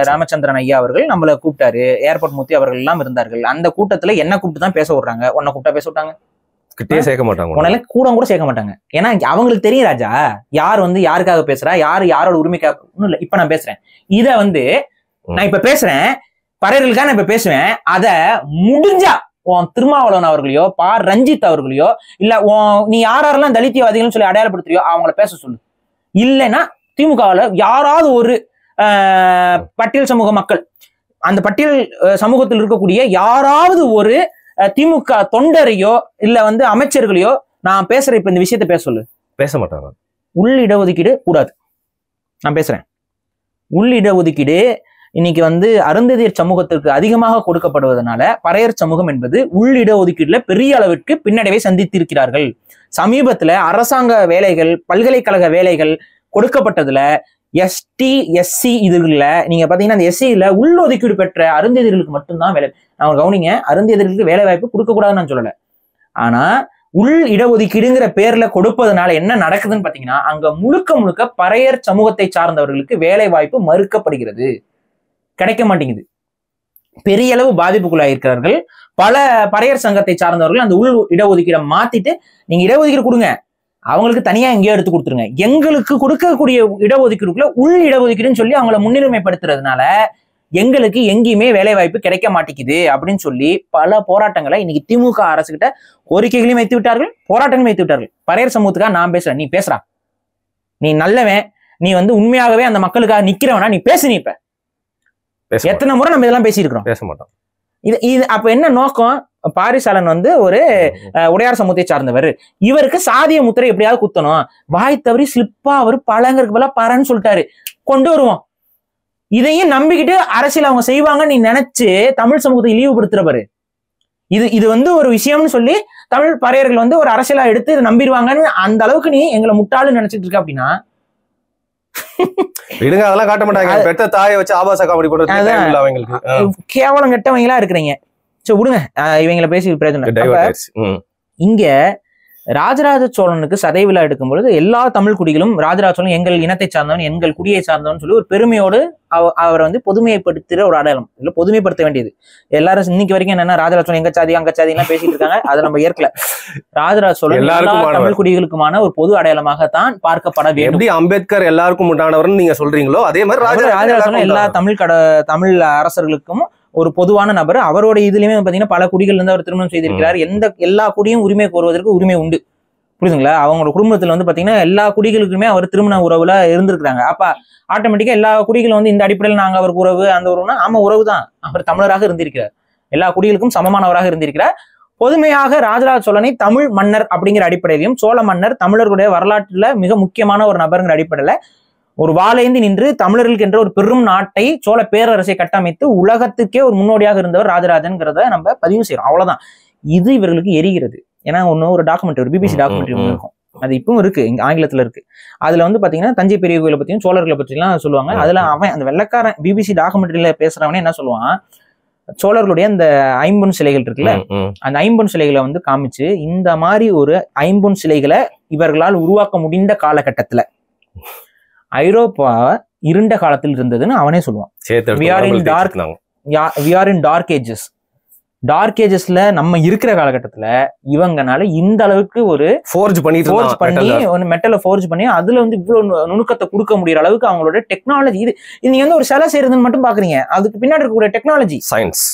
ராமச்சந்திரன் ஐயா அவர்கள் நம்மள கூப்பிட்டாரு. ஏர்போர்ட் மூர்த்தி அவர்கள் எல்லாம் இருந்தார்கள். அந்த கூட்டத்துல என்ன கூப்பிட்டு தான் பேச விடுறாங்க. உன்னை கூப்பிட்டா பேச விட்டாங்க,
கிட்டே சேர்க்க மாட்டாங்க,
உன்னால கூட சேர்க்க மாட்டாங்க. ஏன்னா அவங்களுக்கு தெரியும் ராஜா யார் யாருக்காக பேசுறா, யாரோட உரிமைக்காக. ஒண்ணும் இல்ல, இப்ப நான் பேசுறேன் இத நான் இப்ப பேசுறேன் பறையர்களுக்காக நான் இப்ப பேசுவேன். அத முடிஞ்சா உன் திருமாவளவன் அவர்களையோ ரஞ்சித் அவர்களையோ இல்ல நீ யாரெல்லாம் தலித்தியவாதிகள்னு சொல்லி அடையாளப்படுத்துறியோ அவங்கள பேச சொல்லு. இல்லைன்னா திமுகவில் யாராவது ஒரு பட்டியல் சமூக மக்கள், அந்த பட்டியல் சமூகத்தில் இருக்கக்கூடிய யாராவது ஒரு திமுக தொண்டரையோ இல்ல அமைச்சர்களையோ நான் பேசுறேன் இப்ப இந்த விஷயத்த பேச சொல்லு.
பேச மாட்டாங்க.
உள் இடஒதுக்கீடு கூடாது. நான் பேசுறேன் உள் இடஒதுக்கீடு இன்னைக்கு அருந்ததியர் சமூகத்திற்கு அதிகமாக கொடுக்கப்படுவதனால பறையர் சமூகம் என்பது உள் இடஒதுக்கீடுல பெரிய அளவிற்கு பின்னடைவை சந்தித்திருக்கிறார்கள். சமீபத்துல அரசாங்க வேலைகள், பல்கலைக்கழக வேலைகள் கொடுக்கப்பட்டதுல எஸ்டி எஸ்சி இதுல நீங்க பாத்தீங்கன்னா அந்த எஸ்சியில உள் ஒதுக்கீடு பெற்ற அருந்ததியர்களுக்கு மட்டும்தான் வேலை. நான் கவனிங்க, அருந்ததியர்களுக்கு வேலை வாய்ப்பு கொடுக்க கூடாதுன்னு நான் சொல்லல. ஆனா உள் இடஒதுக்கீடுங்கிற பேர்ல கொடுப்பதனால என்ன நடக்குதுன்னு பாத்தீங்கன்னா அங்க முழுக்க பறையர் சமூகத்தை சார்ந்தவர்களுக்கு வேலை வாய்ப்பு மறுக்கப்படுகிறது, கிடைக்க மாட்டேங்குது. பெரிய அளவு பாதிப்புக்குள்ளாயிருக்கிறார்கள். பல பறையர் சங்கத்தை சார்ந்தவர்கள் அந்த உள் இடஒதுக்கீடை மாத்திட்டு நீங்க இடஒதுக்கீடு கொடுங்க, அவங்களுக்கு தனியா எங்கேயோ எடுத்து கொடுத்துருங்க, எங்களுக்கு கொடுக்கக்கூடிய இடஒதுக்கீடுக்குள்ள உள் இடஒதுக்கீடுன்னு சொல்லி அவங்கள முன்னுரிமைப்படுத்துறதுனால எங்களுக்கு எங்கேயுமே வேலை வாய்ப்பு கிடைக்க மாட்டேங்குது அப்படின்னு சொல்லி பல போராட்டங்களை இன்னைக்கு திமுக அரசு கிட்ட கோரிக்கைகளையும் வைத்து விட்டார்கள், போராட்டங்களையும் வைத்து விட்டார்கள். பறையர் சமூகத்துக்காக நான் பேசுறேன், நீ பேசுறா, நீ நல்லவன், நீ உண்மையாகவே அந்த மக்களுக்காக நிக்கிறவனா, நீ பேசு. நீ இப்ப எத்தனை முறை நம்ம இதெல்லாம் பேசியிருக்கிறோம், பேச மாட்டோம். இது அப்ப என்ன நோக்கம்? பாரிசாலன் ஒரு உடையார் சமூகத்தை சார்ந்தவர், இவருக்கு சாதிய முத்திரை எப்படியாவது குத்தணும், வாய் தவறி ஸ்லிப்பா அவர் பழங்கிறதுக்கு பதிலா பறன்னு சொல்லிட்டாரு, கொண்டு வருவோம். இதையும் நம்பிக்கிட்டு அரசியல் அவங்க செய்வாங்க நீ நினைச்சு தமிழ் சமூகத்தை இழிவுபடுத்துறவரு. இது ஒரு விஷயம்னு சொல்லி தமிழ் பறையர்கள் ஒரு அரசியலா எடுத்து இதை நம்பிடுவாங்கன்னு அந்த அளவுக்கு நீ எங்களை முட்டாளு நினைச்சிட்டு இருக்க அப்படின்னா
விடுங்க, அதெல்லாம் காட்ட மாட்டாங்க. பெத்த தாயை வச்சு ஆபாச காமெடி பண்றது
கேவலம் கெட்டவங்களா இருக்கிறீங்க. சரி விடுங்க, இவங்களை பேசி பிரயோஜனம். இங்க ராஜராஜ சோழனுக்கு சதை விழா எடுக்கும் பொழுது எல்லா தமிழ் குடிகளும் ராஜராஜ சோழன் எங்கள் இனத்தை சார்ந்தவன், எங்கள் குடியை சார்ந்தவன் சொல்லி ஒரு பெருமையோடு அவர் பொதுமைப்படுத்துற ஒரு அடையாளம். இல்ல பொதுமைப்படுத்த வேண்டியது. எல்லாரும் இன்னைக்கு வரைக்கும் என்னன்னா ராஜராஜ சோழன் எங்க சாதி அங்க சாதி எல்லாம் பேசிட்டு இருக்காங்க, அதை நம்ம ஏற்கல. ராஜராஜ சோழன் எல்லா தமிழ் குடிகளுக்குமான ஒரு பொது அடையாளமாகத்தான் பார்க்கப்பட வேண்டும்.
அம்பேத்கர் எல்லாருக்கும் உண்டானவர்னு நீங்க சொல்றீங்களோ அதே மாதிரி
ராஜராஜ சோழன் எல்லா தமிழ் அரசர்களுக்கும் ஒரு பொதுவான நபர். அவரோட இதுலயுமே பாத்தீங்கன்னா பல குடிகள் இருந்து அவர் திருமணம் செய்திருக்கிறார். எல்லா குடியும் உரிமை கோருவதற்கு உரிமை உண்டு, புரியுதுங்களா? அவங்களோட குடும்பத்துல பாத்தீங்கன்னா எல்லா குடிகளுக்குமே அவர் திருமண உறவுல இருந்திருக்கிறாங்க. அப்ப ஆட்டோமேட்டிக்கா எல்லா குடிகளும் இந்த அடிப்படையில் நாங்க அவருக்கு உறவு அந்த உறவுனா ஆமா உறவு தான். அவர் தமிழராக இருந்திருக்கிறார், எல்லா குடிகளுக்கும் சமமானவராக இருந்திருக்கிறார். பொதுமையாக ராஜராஜ சோழனை தமிழ் மன்னர் அப்படிங்கிற அடிப்படையிலையும் சோழ மன்னர் தமிழர்களுடைய வரலாற்றுல மிக முக்கியமான ஒரு நபருங்கிற அடிப்படையில ஒரு வாளேந்தி நின்று தமிழர்களுக்கு என்ற ஒரு பெரும் நாட்டை சோழ பேரரசை கட்டமைத்து உலகத்துக்கே ஒரு முன்னோடியாக இருந்தவர் ராஜராஜன்கிறத நம்ம பதிவு செய்யறோம். அவ்வளவுதான். இது இவர்களுக்கு எரிகிறது. ஏன்னா ஒரு டாக்குமெண்ட்ரி, ஒரு பிபிசி டாக்குமெண்ட்ரி ஒன்று இருக்கும், அது இப்பவும் இருக்கு, இங்க ஆங்கிலத்துல இருக்கு. அதுல பாத்தீங்கன்னா தஞ்சை பெரிய கோயிலை பத்தியும் சோழர்களை பற்றி எல்லாம் சொல்லுவாங்க. அதுல அவன் அந்த வெள்ளக்காரன் பிபிசி டாக்குமெண்ட்ரியில பேசுறவனே என்ன சொல்லுவான், சோழர்களுடைய அந்த ஐம்பொன் சிலைகள் இருக்குல்ல, அந்த ஐம்பொன் சிலைகளை வந்து காமிச்சு இந்த மாதிரி ஒரு ஐம்பொன் சிலைகளை இவர்களால் உருவாக்க முடிந்த காலகட்டத்துல ஐரோப்பா இருண்ட காலத்தில் இருந்ததுன்னு அவனே சொல்லுவான். டார்க் ஏஜஸ்ல நம்ம இருக்கிற காலகட்டத்துல இவங்கனால இந்த அளவுக்கு ஒரு மெட்டலை ஃபோர்ஜ் பண்ணி அதுல வந்து இவ்வளவு நுணுக்கத்தை கொடுக்க முடியற அளவுக்கு அவங்களோட டெக்னாலஜி. இது நீங்க வந்து ஒரு சிலை செய்யறதுன்னு மட்டும் பாக்குறீங்க, அதுக்கு பின்னாடி இருக்கக்கூடிய டெக்னாலஜி, சயின்ஸ்,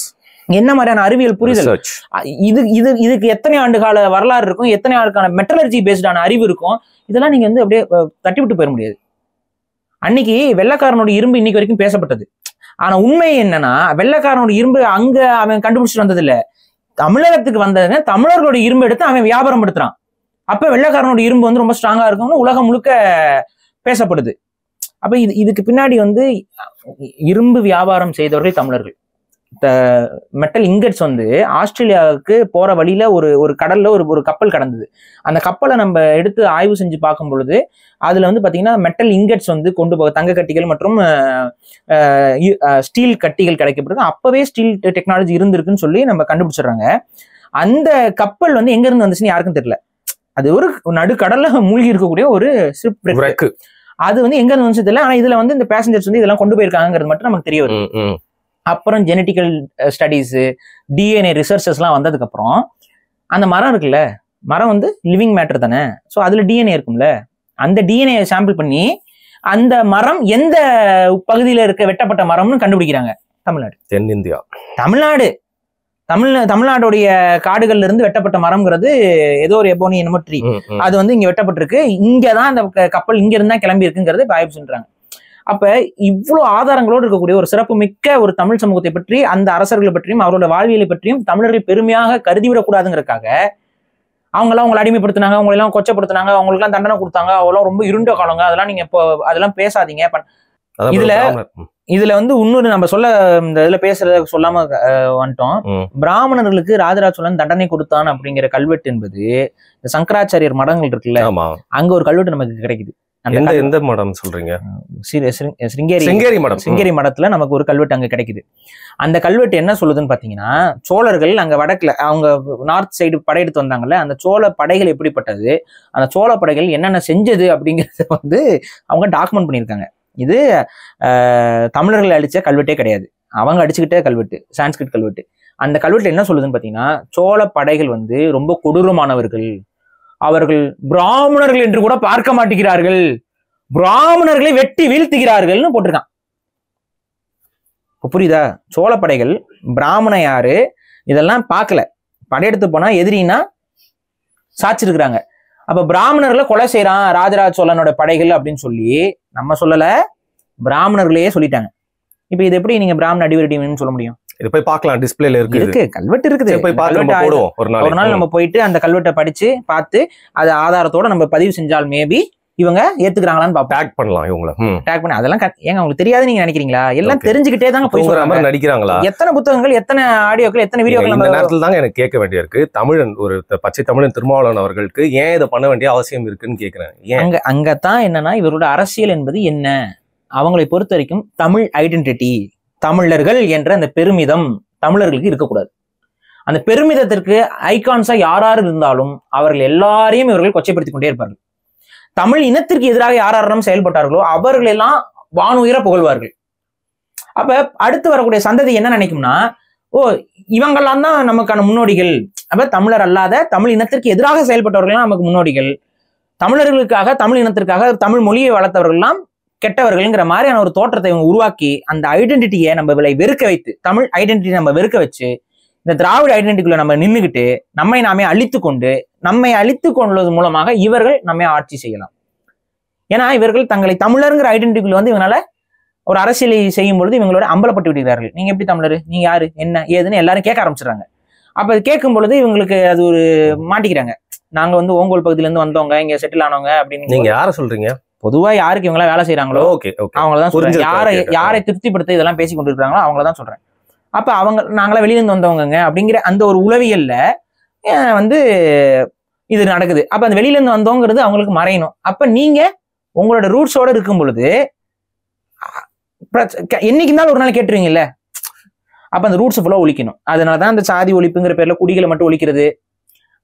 என்ன மாதிரியான அறிவியல் புரிதல், இதுக்கு எத்தனை ஆண்டு கால வரலாறு இருக்கும், எத்தனை ஆண்டுக்கான மெட்டலர்ஜி பேஸ்டான அறிவு இருக்கும், இதெல்லாம் நீங்க வந்து அப்படியே தட்டி விட்டு போயிட முடியாது. அன்னைக்கு வெள்ளைக்காரனோட இரும்பு இன்னைக்கு வரைக்கும் பேசப்பட்டது. ஆனா உண்மை என்னன்னா, வெள்ளைக்காரனோட இரும்பு அங்க அவன் கண்டுபிடிச்சிட்டு வந்தது இல்ல, தமிழகத்துக்கு வந்ததுங்க தமிழர்களோட இரும்பு எடுத்து அவன் வியாபாரம் படுத்துறான். அப்ப வெள்ளைக்காரனோட இரும்பு வந்து ரொம்ப ஸ்ட்ராங்கா இருக்கும்னு உலகம் முழுக்க பேசப்படுது. அப்ப இதுக்கு பின்னாடி வந்து இரும்பு வியாபாரம் செய்தவர்கள் தமிழர்கள். மெட்டல் இங்கட்ஸ் வந்து ஆஸ்திரேலியாவுக்கு போற வழியில ஒரு கடல்ல ஒரு கப்பல் கடந்தது. அந்த கப்பலை நம்ம எடுத்து ஆய்வு செஞ்சு பார்க்கும் பொழுது அதுல வந்து பாத்தீங்கன்னா மெட்டல் இங்கட்ஸ் வந்து கொண்டு போக தங்க கட்டிகள் மற்றும் ஸ்டீல் கட்டிகள் கிடைக்கப்பட்டிருக்கு. அப்பவே ஸ்டீல் டெக்னாலஜி இருந்திருக்குன்னு சொல்லி நம்ம கண்டுபிடிச்சிடுறாங்க. அந்த கப்பல் வந்து எங்க இருந்து வந்துச்சுன்னு யாருக்கும் தெரியல. அது ஒரு நடுக்கடல்ல மூழ்கி இருக்கக்கூடிய ஒரு ஷிப். அது வந்து எங்க இருந்து வந்துச்சு தெரியல. ஆனா இதுல வந்து இந்த பேசஞ்சர்ஸ் வந்து இதெல்லாம் கொண்டு போயிருக்காங்கிறது மட்டும் நமக்கு தெரிய வருது. அப்புறம் ஜெனட்டிக்கல் ஸ்டடீஸ், டிஎன்ஏ ரிசர்ச்சஸ்லாம் வந்ததுக்கு அப்புறம் அந்த மரம் இருக்குல்ல, மரம் வந்து லிவிங் மேட்டர் தானே, ஸோ அதுல டிஎன்ஏ இருக்கும்ல, அந்த டிஎன்ஏ சாம்பிள் பண்ணி அந்த மரம் எந்த பகுதியில இருக்க வெட்டப்பட்ட மரம்னு கண்டுபிடிக்கிறாங்க. தமிழ்நாடு,
தென்னிந்தியா,
தமிழ்நாடுடைய காடுகள்ல இருந்து வெட்டப்பட்ட மரம்ங்கிறது ஏதோ ஒரு எபோனி என்னமோ ட்ரீ, அது வந்து இங்க வெட்டப்பட்டிருக்கு, இங்கதான் அந்த கப்பல் இங்க இருந்தா கிளம்பி இருக்குங்கிறது இப்ப ஆய்வு செஞ்சாங்க. அப்ப இவ்வளவு ஆதாரங்களோடு இருக்கக்கூடிய ஒரு சிறப்பு மிக்க ஒரு தமிழ் சமூகத்தை பற்றி, அந்த அரசர்களை பற்றியும் அவரோட வாழ்வியலை பற்றியும் தமிழர்கள் பெருமையாக கருதிவிடக்கூடாதுங்கிறதுக்காக அவங்களை அடிமைப்படுத்தினாங்க, அவங்களை எல்லாம் கொச்சப்படுத்தினாங்க, அவங்களுக்கு எல்லாம் தண்டனை கொடுத்தாங்க, அவெல்லாம் ரொம்ப இருண்ட காலங்க, அதெல்லாம் நீங்க இப்போ அதெல்லாம் பேசாதீங்க. இதுல வந்து இன்னொரு நம்ம இந்த இதுல பேசுறத சொல்லாம வந்துட்டோம். பிராமணர்களுக்கு ராஜராஜ சோழன் தண்டனை கொடுத்தான் அப்படிங்கிற கல்வெட்டு என்பது இந்த சங்கராச்சாரியர் மடங்கள் இருக்குல்ல, அங்க ஒரு கல்வெட்டு நமக்கு கிடைக்குது.
எந்த மடம் சொல்றீங்க?
சிங்கேரி மடத்துல நமக்கு ஒரு கல்வெட்டு அங்க கிடைக்குது. அந்த கல்வெட்டு என்ன சொல்லுதுன்னு பாத்தீங்கன்னா, சோழர்கள் அங்க வடக்குல அவங்க நார்த் சைடு படையெடுத்து வந்தாங்கல்ல, அந்த சோழ படைகள் எப்படிப்பட்டது, அந்த சோழ படைகள் என்னென்ன செஞ்சது அப்படிங்கறத வந்து அவங்க டாக்குமெண்ட் பண்ணியிருக்காங்க. இது தமிழர்கள் அடிச்ச கல்வெட்டே கிடையாது, அவங்க அடிச்சுக்கிட்டே கல்வெட்டு, சான்ஸ்கிரிட் கல்வெட்டு. அந்த கல்வெட்டுல என்ன சொல்லுதுன்னு பாத்தீங்கன்னா, சோழ படைகள் வந்து ரொம்ப கொடூரமானவர்கள், அவர்கள் பிராமணர்கள் என்று கூட பார்க்க மாட்டேங்கிறார்கள், பிராமணர்களை வெட்டி வீழ்த்துகிறார்கள்னு போட்டிருக்கான். புரியுதா? சோழ படைகள் பிராமண யாரு இதெல்லாம் பார்க்கல, படையெடுத்து போனா எதிரின்னா சாச்சிருக்கிறாங்க. அப்ப பிராமணர்களை கொலை செய்யறான் ராஜராஜ சோழனோட படைகள் அப்படின்னு சொல்லி நம்ம சொல்லல, பிராமணர்களையே சொல்லிட்டாங்க. இப்ப இது எப்படி நீங்க பிராமண அடிவரடின்னு சொல்ல முடியும்?
இது போய் பார்க்கலாம், டிஸ்பிளேல இருக்கு,
கல்வெட்டு இருக்குது, ஒரு நாள் நம்ம போயிட்டு அந்த கல்வெட்டை படிச்சு பார்த்து அது ஆதாரத்தோட நம்ம பதிவு செஞ்சால் மேபி இவங்க ஏத்துக்கிறாங்களான்னு டேக்
பண்ணலாம். இவங்களை
டேக் பண்ணி அதெல்லாம் ஏங்க உங்களுக்கு தெரியாது நீங்க நினைக்கிறீங்களா? எல்லாம் தெரிஞ்சுக்கிட்டே தாங்க போய்
நடிக்கிறாங்களா?
எத்தனை புத்தகங்கள், எத்தனை ஆடியோக்கள், எத்தனை வீடியோக்கள்
இந்த நேரத்தில் தாங்க எனக்கு கேட்க வேண்டியிருக்கு. தமிழன் ஒரு பச்சை தமிழன் திருமாவளவன் அவர்களுக்கு ஏன் இதை பண்ண வேண்டிய அவசியம் இருக்குன்னு கேட்கிறேன்.
அங்கதான் என்னன்னா, இவரோட அரசியல் என்பது என்ன, அவங்களை பொறுத்த வரைக்கும் தமிழ் ஐடென்டிட்டி, தமிழர்கள் என்ற அந்த பெருமிதம் தமிழர்களுக்கு இருக்கக்கூடாது. அந்த பெருமிதத்திற்கு ஐகான்ஸா யாராரு இருந்தாலும் அவர்கள் எல்லாரையும் இவர்கள் கொச்சைப்படுத்திக் கொண்டே இருப்பார்கள். தமிழ் இனத்திற்கு எதிராக யாரும் செயல்பட்டார்களோ அவர்கள் எல்லாம் வானுயிர புகழ்வார்கள். அப்ப அடுத்து வரக்கூடிய சந்ததி என்ன நினைக்கும்னா, ஓ இவங்கெல்லாம் தான் நமக்கான முன்னோடிகள், அப்ப தமிழர் அல்லாத தமிழ் இனத்திற்கு எதிராக செயல்பட்டவர்கள் நமக்கு முன்னோடிகள், தமிழர்களுக்காக தமிழ் இனத்திற்காக தமிழ் மொழியை வளர்த்தவர்கள்லாம் கெட்டவர்கள்ங்கிற மாதிரியான ஒரு தோற்றத்தை இவங்க உருவாக்கி அந்த ஐடென்டிட்டியை நம்ம வெறுக்க வைத்து, தமிழ் ஐடென்டிட்டி நம்ம வெறுக்க வச்சு இந்த திராவிட ஐடென்டிட்டிக்குள்ள நம்ம நின்றுகிட்டு நம்மை நாமே அழித்து கொள்வது மூலமாக இவர்கள் நம்மை ஆட்சி செய்யலாம். ஏன்னா இவர்கள் தங்களை தமிழருங்கிற ஐடென்டிட்டிக்குள்ள வந்து இவங்களால ஒரு அரசியலை செய்யும் பொழுது இவங்களோட அம்பலப்பட்டு விடுகிறார்கள். நீங்க எப்படி தமிழர், நீங்க யாரு, என்ன ஏதுன்னு எல்லாரும் கேட்க ஆரம்பிச்சிடறாங்க. அப்ப அது கேட்கும் பொழுது இவங்களுக்கு அது ஒரு மாட்டிக்கிறாங்க. நாங்க வந்து ஓங்கோல் பகுதியில இருந்து வந்தவங்க, இங்க செட்டில் ஆனவங்க அப்படின்னு.
நீங்க யார சொல்றீங்க?
பொதுவா யாருக்கு இவங்களா வேலை செய்யறாங்களோ அவங்களதான் சொல்றேன். யாரை திருப்திப்படுத்த இதெல்லாம் பேசி கொண்டு இருக்கிறாங்களோ அவங்களதான் சொல்றேன். அப்ப நாங்களா வெளியிருந்து வந்தவங்க அப்படிங்கிற அந்த ஒரு உளவியல்ல வந்து இது நடக்குது. அப்ப அந்த வெளியில இருந்து வந்தோங்கிறது அவங்களுக்கு மறையணும். அப்ப நீங்க உங்களோட ரூட்ஸோட இருக்கும் பொழுது என்னைக்கு இருந்தாலும் ஒரு நாள் கேட்டுருவீங்கல்ல, அப்ப அந்த ரூட்ஸ் ஃபுல்லா ஒழிக்கணும். அதனாலதான் அந்த சாதி ஒழிப்புங்கிற பேர்ல குடிகளை மட்டும் ஒழிக்கிறது.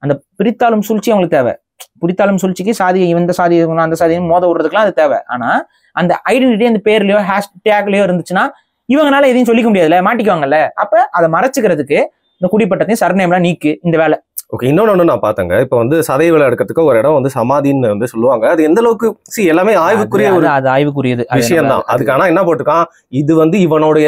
அந்த பிரித்தாளும் சூழ்ச்சி அவங்களுக்கு தேவை. பிரித்தாளும் சூழ்ச்சிக்கு சாதி இந்த சாதி அந்த சாதியும் மோத விடுறதுக்குலாம் அது தேவை. ஆனா அந்த ஐடென்டிட்டி அந்த பேர்லயோ ஹேஷ்டேக்லயோ இருந்துச்சுன்னா இவங்களால எதையும் சொல்லிக்க முடியாதுல்ல, மாட்டிக்குவாங்கல்ல. அப்ப அதை மறைச்சுக்கிறதுக்கு இந்த குடிப்பட்டத்தையும் சர்நேம்லாம் நீக்கு இந்த வேலை.
ஓகே, இன்னொன்னு நான் பார்த்தேங்க. இப்ப வந்து சதை விலை எடுக்கிறதுக்கு ஒரு இடம் வந்து சமாதின்னு வந்து சொல்லுவாங்க. அது எந்த அளவுக்கு எல்லாமே ஆய்வுக்குரிய ஒரு
அது ஆய்வுக்குரியது
விஷயம் தான். அதுக்கு ஆனா என்ன போட்டிருக்கான், இது வந்து இவனுடைய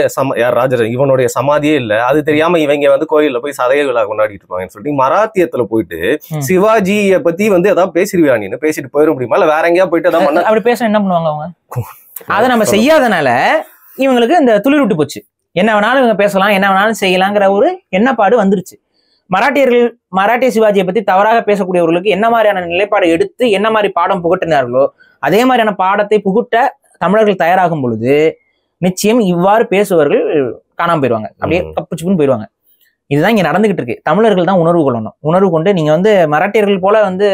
ராஜராஜன் இவனுடைய சமாதியே இல்ல, அது தெரியாம இவங்க வந்து கோயில்ல போய் சதய விழா கொண்டாடிட்டு இருப்பாங்கன்னு சொல்லிட்டு மராத்தியத்துல போயிட்டு சிவாஜியை பத்தி வந்து ஏதாவது பேசிடுவியா நீன்னு பேசிட்டு போயிட முடியுமா, இல்ல வேற எங்கேயா போயிட்டு அதான்
அப்படி பேச என்ன பண்ணுவாங்க அவங்க? அதை நம்ம செய்யாதனால இவங்களுக்கு இந்த துளிர் விட்டு போச்சு. என்ன வேணாலும் இவங்க பேசலாம், என்ன வேணாலும் செய்யலாங்கிற ஒரு எண்ணப்பாடு வந்துருச்சு. மராட்டிய சிவாஜியை பத்தி தவறாக பேசக்கூடியவர்களுக்கு என்ன மாதிரியான நிலைப்பாடை எடுத்து என்ன மாதிரி பாடம் புகட்டினார்களோ அதே மாதிரியான பாடத்தை புகுட்ட தமிழர்கள் தயாராகும் பொழுது நிச்சயம் இவ்வாறு பேசுவர்கள் காணாம போயிடுவாங்க, அப்படியே கப்புச்சுப்புன்னு போயிடுவாங்க. இதுதான் இங்க நடந்துகிட்டு இருக்கு. தமிழர்கள் தான் உணர்வு கொள்ளணும். உணர்வு கொண்டு நீங்க வந்து மராட்டியர்கள் போல வந்து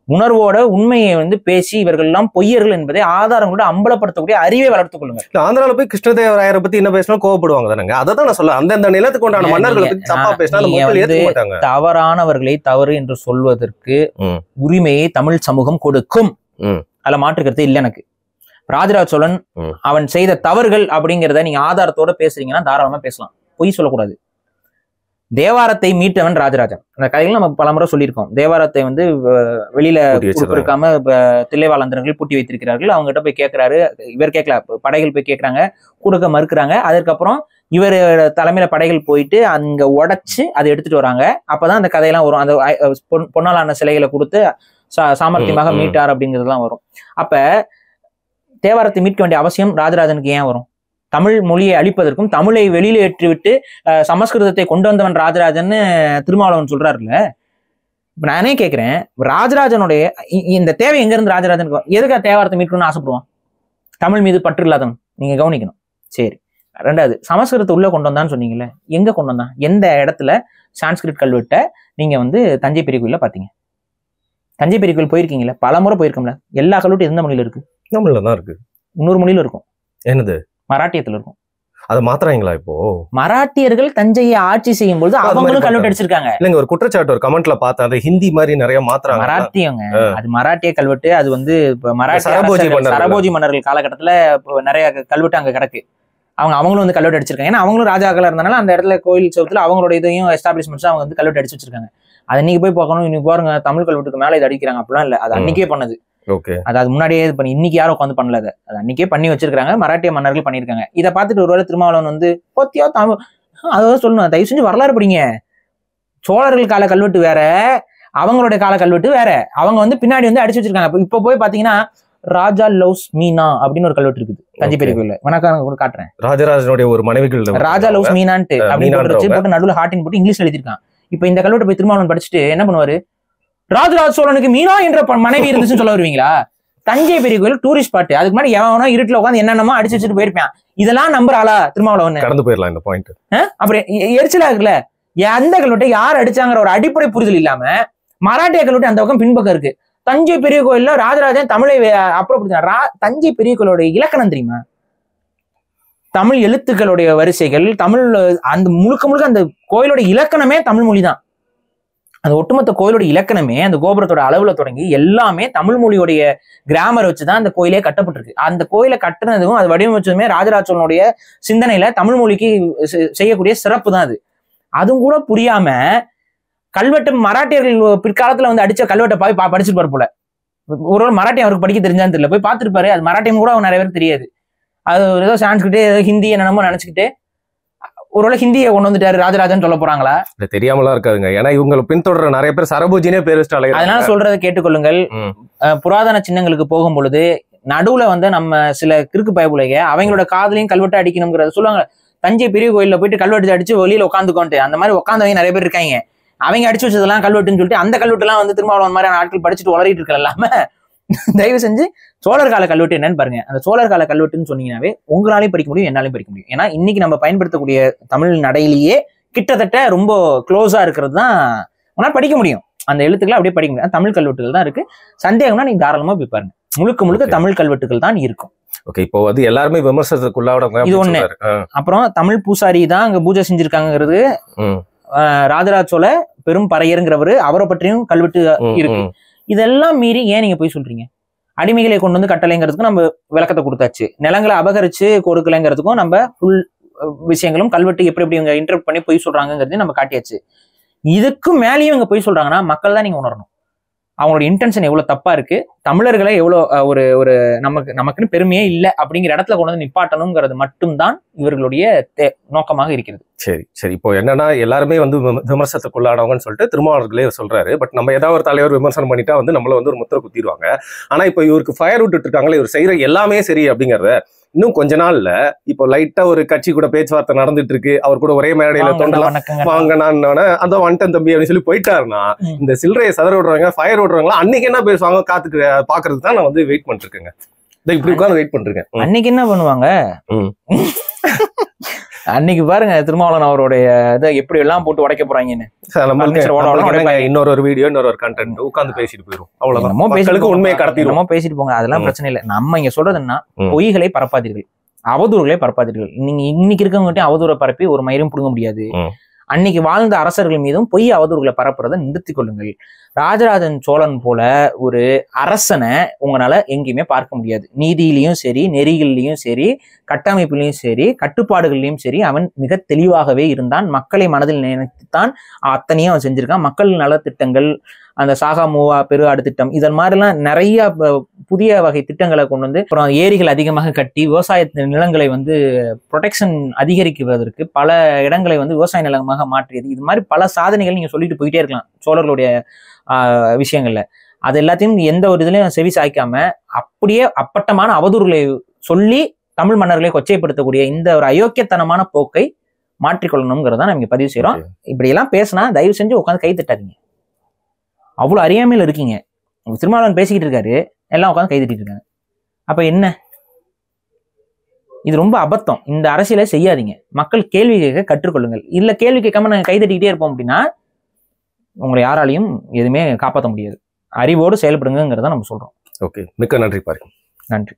உணர்வோட உண்மையை வந்து பேசி இவர்கள் எல்லாம் பொய்யர்கள் என்பதை ஆதாரங்களோட அம்பலப்படுத்தக்கூடிய அறிவை வளர்த்துக் கொள்ளுங்க.
ஆந்திரால போய் கிருஷ்ணதேவராயரை பத்தி என்ன பேசினா கோவப்படுவாங்க தானங்க. அதான் நான் சொல்ல, அந்தந்த நிலத்துக்கு உண்டான மன்னர்களை பத்தி தப்பா பேசினா மக்கள் ஏத்துக்க மாட்டாங்க.
தவறானவர்களை தவறு என்று சொல்வதற்கு உரிமையை தமிழ் சமூகம் கொடுக்கும். அதுல மாற்றுக்கிறது இல்லை எனக்கு. ராஜராஜ சோழன் அவன் செய்த தவறுகள் அப்படிங்கிறத நீங்க ஆதாரத்தோட பேசுறீங்கன்னா தாராளமா பேசலாம், பொய் சொல்லக்கூடாது. தேவாரத்தை மீட்டவன் ராஜராஜன். அந்த கதைகள் நம்ம பலமுறை சொல்லியிருக்கோம். தேவாரத்தை வந்து வெளியில கொடுக்காம தில்லைவாழந்தர்கள் பூட்டி வைத்திருக்கிறார்கள். அவங்க கிட்ட போய் கேட்கிறாரு, இவர் கேட்கல, படைகள் போய் கேட்கறாங்க, கொடுக்க மறுக்கிறாங்க. அதுக்கப்புறம் இவர் தலைமையில படைகள் போயிட்டு அங்க உடைச்சு அதை எடுத்துட்டு வராங்க. அப்பதான் அந்த கதையெல்லாம் வரும். அந்த பொன்னாலான சிலைகளை கொடுத்து சாமர்த்தியமாக மீட்டார் அப்படிங்கிறதுலாம் வரும். அப்ப தேவாரத்தை மீட்க வேண்டிய அவசியம் ராஜராஜனுக்கு ஏன் வரும்? தமிழ் மொழியை அழிப்பதற்கும் தமிழை வெளியில ஏற்றிவிட்டு சமஸ்கிருதத்தை கொண்டு வந்தவன் ராஜராஜன் திருமாவளவன் சொல்றாருல்ல. இப்ப நானே கேட்கிறேன், ராஜராஜனுடைய இந்த தேவை எங்க இருந்து ராஜராஜனுக்கு? எதுக்காக தேவாரத்தை மீட்கணும்னு ஆசைப்படுவான்? தமிழ் மீது பற்று இல்லாதவன். நீங்க கவனிக்கணும். சரி, ரெண்டாவது சமஸ்கிருதத்தை உள்ள கொண்டு வந்தான்னு சொன்னீங்கல்ல, எங்க கொண்டு வந்தான்? எந்த இடத்துல சான்ஸ்கிரிட் கல்வெட்டை நீங்க வந்து தஞ்சை பெரிய கோயில பாத்தீங்க? தஞ்சை பெரிய கோயில் போயிருக்கீங்களா? பல முறை போயிருக்கோம்ல. எல்லா கல்வெட்டும் எந்த மொழியில இருக்கு?
தமிழ்ல தான் இருக்கு.
இன்னொரு மொழியில இருக்கும்.
என்னது?
மராட்டியத்துல இருக்கும்.
அதை மாத்துறாங்களா இப்போ?
மராட்டியர்கள் தஞ்சையை ஆட்சி செய்யும் போது அவங்களும் கல்வெட்டு அடிச்சிருக்காங்க.
இல்லங்க, ஒரு குற்றச்சாட்டு ஒரு கமெண்ட்ல பார்த்தேன், அது ஹிந்தி மாதிரி நிறைய மாத்துறாங்க.
மராட்டியங்க, அது மராட்டிய கல்வெட்டு. அது வந்து சரபோஜி மன்னர்கள் காலகட்டத்துல நிறைய கல்வெட்டு அங்க கிடக்கு. அவங்களும் வந்து கல்வெட்டு அடிச்சிருக்காங்க. ஏன்னா அவங்களும் ராஜாக்களா இருந்தனால அந்த இடத்துல கோயில் சவுத்துல அவங்களோட இதையும் எஸ்டாப்ளிஷ்மெண்ட்ஸ் அவங்க வந்து கல்வெட்டு அடிச்சு வச்சிருக்காங்க. அது இன்னைக்கு போய் பார்க்கணும், இன்னைக்கு பாருங்க தமிழ் கல்வெட்டுக்கு மேல இது அடிக்கிறாங்க அப்படிலாம் இல்ல. அது அன்னைக்கே பண்ணது. அது முன்னாடியே இது பண்ணி இன்னைக்கு யாரும் உட்காந்து பண்ணல. அது அன்னைக்கே பண்ணி வச்சிருக்காங்க, மராட்டிய மன்னர்கள் பண்ணிருக்காங்க. இதை பார்த்துட்டு ஒருவேளை திருமாவளவன் வந்து போத்தியோ தமிழ் அதாவது சொல்லணும், தயவு செஞ்சு வரலாறு படிங்க. சோழர்கள் கால கல்வெட்டு வேற, அவங்களுடைய கால கல்வெட்டு வேற. அவங்க வந்து பின்னாடி வந்து அடிச்சு வச்சிருக்காங்க. இப்ப போய் பாத்தீங்கன்னா ராஜா லவ்ஸ் மீனா அப்படின்னு ஒரு கல்வெட்டு இருக்குது தஞ்சை பெரிய கோயில்ல. வணக்கம் காட்டுறேன்.
ராஜராஜனுடைய ஒரு மனைவிகள்
ராஜா லவ்ஸ் மீனான்ட்டு அப்படின்னு போட்டு நடுவில் ஹார்டின் போட்டு இங்கிலீஷ்ல எழுதிருக்கான். இப்ப இந்த கல்வெட்டை போய் திருமாவளவன் படிச்சுட்டு என்ன பண்ணுவாரு? ராஜராஜ சோழனுக்கு மீனா என்ற மனைவி இருந்துச்சுன்னு சொல்ல வருவீங்களா? தஞ்சை பெரிய கோயில் டூரிஸ்ட் ஸ்பாட். அதுக்கு முன்னாடி எவனோ இருட்டுல உட்காந்து என்னென்னமோ அடிச்சு வச்சுட்டு போயிருப்பான். இதெல்லாம் நம்புற ஆளா திருமாவளவன்? கடந்து போயிடலாம் இந்த பாயிண்ட். அப்படி எரிச்சலா இருக்குல்ல. எந்த கல்வெட்டை யார் அடிச்சாங்கிற ஒரு அடிப்படை புரிதல் இல்லாம மராட்டிய கல்வெட்டு அந்த பக்கம் பின்பக்கம் இருக்கு. தஞ்சை பெரிய கோயில்ல ராஜராஜன் தமிழை அப்புறப்படுத்தினார். தஞ்சை பெரிய கோயிலோட இலக்கணம் தெரியுமா? தமிழ் எழுத்துக்களுடைய வரிசைகள், தமிழ் அந்த முழுக்க அந்த கோயிலோட இலக்கணமே தமிழ் மொழி தான். அந்த ஒட்டுமொத்த கோயிலோட இலக்கணமே அந்த கோபுரத்தோட அளவுல தொடங்கி எல்லாமே தமிழ் மொழியோடைய கிராமர் வச்சுதான் அந்த கோயிலே கட்டப்பட்டிருக்கு. அந்த கோயிலை கட்டுனதும் அது வடிவமைச்சதுமே ராஜராஜ சோழனுடைய சிந்தனையில தமிழ் மொழிக்கு செய்யக்கூடிய சிறப்பு தான் அது. அதுவும் கூட புரியாம கல்வெட்டு மராட்டியர்கள் பிற்காலத்துல வந்து அடிச்ச கல்வெட்டை படிச்சிருப்பாரு போல. ஒரு மராட்டியம் அவருக்கு படிக்க தெரிஞ்சான்னு தெரியல, போய் பார்த்துருப்பாரு. அது மராட்டியம் கூட நிறைய பேருக்கு தெரியாது. அது ஏதோ சான்ஸ்கிரிட் ஏதோ ஹிந்தி என்னென்னமோ நினைச்சுக்கிட்டு ஒருவேளை ஹிந்தியை கொண்டு வந்துட்டாரு ராஜராஜன் சொல்ல போறாங்களா? தெரியாமலாம் இருக்காதுங்க. ஏன்னா இவங்களை பின்தொடர நிறைய பேர் சரபோஜினே பேர் வச்சுட்டாங்க. அதனால சொல்றதை கேட்டுக்கொள்ளுங்கள். புராதன சின்னங்களுக்கு போகும் பொழுது நடுவுல வந்து நம்ம சில கிறுக்கு பயப்புலைங்க அவங்களோட காதலையும் கல்வெட்டு அடிக்கணுங்கிறத சொல்லுவாங்க. தஞ்சை பெரிய கோயில்ல போயிட்டு கல்வெட்டு அடிச்சு வெளியில உட்காந்துக்கோன்ட்டு அந்த மாதிரி உட்காந்தவங்க நிறைய பேர் இருக்காங்க. அவங்க அடிச்சு வச்சதெல்லாம் கல்வெட்டுன்னு சொல்லிட்டு அந்த கல்வெட்டு எல்லாம் வந்து திருமாவளவன் மாதிரி ஆட்கள் படிச்சுட்டு வளரிட்டு இருக்க இல்லாம தயவு செஞ்சு சோழர் கால கல்வெட்டு என்னன்னு பாருங்க. அந்த சோழர் கால கல்வெட்டுன்னு சொன்னீங்கன்னாவே உங்களாலையும் படிக்க முடியும், என்னாலையும் படிக்க முடியும். ஏன்னா இன்னைக்கு நம்ம பயன்படுத்தக்கூடிய தமிழ் நடையிலேயே கிட்டத்தட்ட ரொம்ப க்ளோஸா இருக்கிறது தான் உங்களால் படிக்க முடியும். அந்த எழுத்துக்களை அப்படியே படிக்க முடியும். தமிழ் கல்வெட்டுகள் தான் இருக்கு. சந்தேகம்னா நீங்க தாராளமா போய் பாருங்க. முழுக்க தமிழ் கல்வெட்டுகள் தான் இருக்கும்.
ஓகே, இப்போ வந்து எல்லாருமே விமர்சனத்துக்குள்ளாடவங்க
இது ஒண்ணு. அப்புறம் தமிழ் பூசாரி தான் அங்க பூஜை செஞ்சிருக்காங்கிறது ராஜராஜ சோழ பெரும் பறையருங்கிறவரு, அவரை பற்றியும் கல்வெட்டு இருக்கு. இதெல்லாம் மீறி ஏன் நீங்க போய் சொல்றீங்க? அடிமைகளை கொண்டு வந்து கட்டளைங்கிறதுக்கும் நம்ம விளக்கத்தை கொடுத்தாச்சு, நிலங்களை அபகரிச்சு கொடுக்கலைங்கிறதுக்கும் நம்ம ஃபுல் விஷயங்களும் கல்வெட்டு எப்படி எப்படி இவங்க இன்டர்பிரட் பண்ணி போய் சொல்றாங்கிறதையும் நம்ம காட்டியாச்சு. இதுக்கும் மேலேயும் இவங்க போய் சொல்றாங்கன்னா மக்கள் தான் நீங்க உணரணும் அவங்களோட இன்டென்ஷன் எவ்வளவு தப்பா இருக்கு, தமிழர்களை எவ்வளவு ஒரு நமக்குன்னு பெருமையே இல்லை அப்படிங்கிற இடத்துல கொண்டு வந்து நிப்பாட்டணுங்கிறது மட்டும்தான் இவர்களுடைய நோக்கமாக இருக்கிறது.
சரி சரி, இப்போ என்னன்னா எல்லாருமே வந்து விமர்சனத்துக்குள்ளானவங்கன்னு சொல்லிட்டு திருமாவளவர்களே சொல்றாரு. பட் நம்ம ஏதாவது ஒரு தலைவர் விமர்சனம் பண்ணிட்டா வந்து நம்மள வந்து ஒரு முத்திரை குத்திடுவாங்க. ஆனா இப்போ இவருக்கு ஃபயர் விட்டுட்டு இருக்காங்களே, இவர் செய்யற எல்லாமே சரி அப்படிங்கறத இன்னும் கொஞ்ச நாள்ல இப்போ லைட்டா ஒரு கட்சி கூட பேச்சுவார்த்தை நடந்துட்டு இருக்கு, அவர் கூட ஒரே மேடையில தொண்டலாம் வாங்கினான்னு அந்த வந்துட்டன் தம்பி அப்படின்னு சொல்லி போயிட்டாருன்னா இந்த சில்லறையை சதற விடுறாங்க, ஃபயர் விடுறாங்களா, அன்னைக்கு என்ன பேசுவாங்க காத்துக்கு பாக்குறதுக்கு தான் நான் வந்து வெயிட் பண்ணிட்டு இருக்கேங்க. இப்படி உட்காந்து வெயிட் பண்ணிருக்கேன்.
அன்னைக்கு என்ன பண்ணுவாங்க? அன்னைக்கு பாருங்க திருமாவளவன் அவருடைய இதை எப்படி எல்லாம் போட்டு உடைக்க போறாங்கன்னு.
இன்னொரு வீடியோ இன்னொரு கண்டென்ட் உட்காந்து பேசிட்டு போயிடும், அவ்வளவுதான். உண்மையை கடத்திடுவோம்,
பேசிட்டு போங்க, அதெல்லாம் பிரச்சனை இல்லை. நம்ம இங்க சொல்றது என்ன, பொய்களை பரப்பாதீர்கள், அவதூறுகளை பரப்பாதீர்கள். நீங்க இன்னைக்கு இருக்கவங்ககிட்ட அவதூறை பரப்பி ஒரு மயிரும் புடுங்க முடியாது. அன்னைக்கு வாழ்ந்த அரசர்கள் மீதும் பொய் அவதூறுகளை பரப்புறதை நிறுத்திக் கொள்ளுங்கள். ராஜராஜன் சோழன் போல ஒரு அரசனை உங்களால எங்கேயுமே பார்க்க முடியாது. நீதியிலையும் சரி, நெறிகள்லையும் சரி, கட்டமைப்புலையும் சரி, கட்டுப்பாடுகள்லையும் சரி அவன் மிக தெளிவாகவே இருந்தான். மக்களை மனதில் நினைத்துத்தான் அத்தனையும் அவன் செஞ்சிருக்கான். மக்கள் நலத்திட்டங்கள், அந்த சாகா மூவா பெரு ஆடு திட்டம், இதன் மாதிரிலாம் நிறைய புதிய வகை திட்டங்களை கொண்டு வந்து அப்புறம் ஏரிகள் அதிகமாக கட்டி விவசாய நிலங்களை வந்து ப்ரொடெக்ஷன் அதிகரிக்குவதற்கு பல இடங்களை வந்து விவசாய நிலமாக மாற்றியது. இது மாதிரி பல சாதனைகள் நீங்க சொல்லிட்டு போயிட்டே இருக்கலாம் சோழர்களுடைய விஷயங்கள்ல. அது எல்லாத்தையும் எந்த ஒரு இதுலயும் செவி சாய்க்காம அப்படியே அப்பட்டமான அவதூறுகளை சொல்லி தமிழ் மன்னர்களை கொச்சைப்படுத்தக்கூடிய இந்த ஒரு அயோக்கியத்தனமான போக்கை மாற்றிக்கொள்ளணுங்கிறத நம்ம இங்க பதிவு செய்யறோம். இப்படி எல்லாம் பேசினா தயவு செஞ்சு உட்காந்து கை தட்டாதீங்க. அவ்வளவு அறியாமையில இருக்கீங்க. திருமாவளவன் பேசிக்கிட்டு இருக்காரு, எல்லாம் உட்காந்து கை தட்டிட்டு இருக்காங்க. அப்ப என்ன இது? ரொம்ப அபத்தம். இந்த அரசியலை செய்யாதீங்க. மக்கள் கேள்வி கேட்க கற்றுக்கொள்ளுங்கள். இல்ல கேள்வி கேட்காம நாங்க கை தட்டிக்கிட்டே இருப்போம் அப்படின்னா உங்களை யாராலையும் எதுவுமே காப்பாற்ற முடியாது. அறிவோடு செயல்படுங்கிறத நம்ம சொல்றோம்.
ஓகே, மிக்க நன்றி பாருங்க.
நன்றி.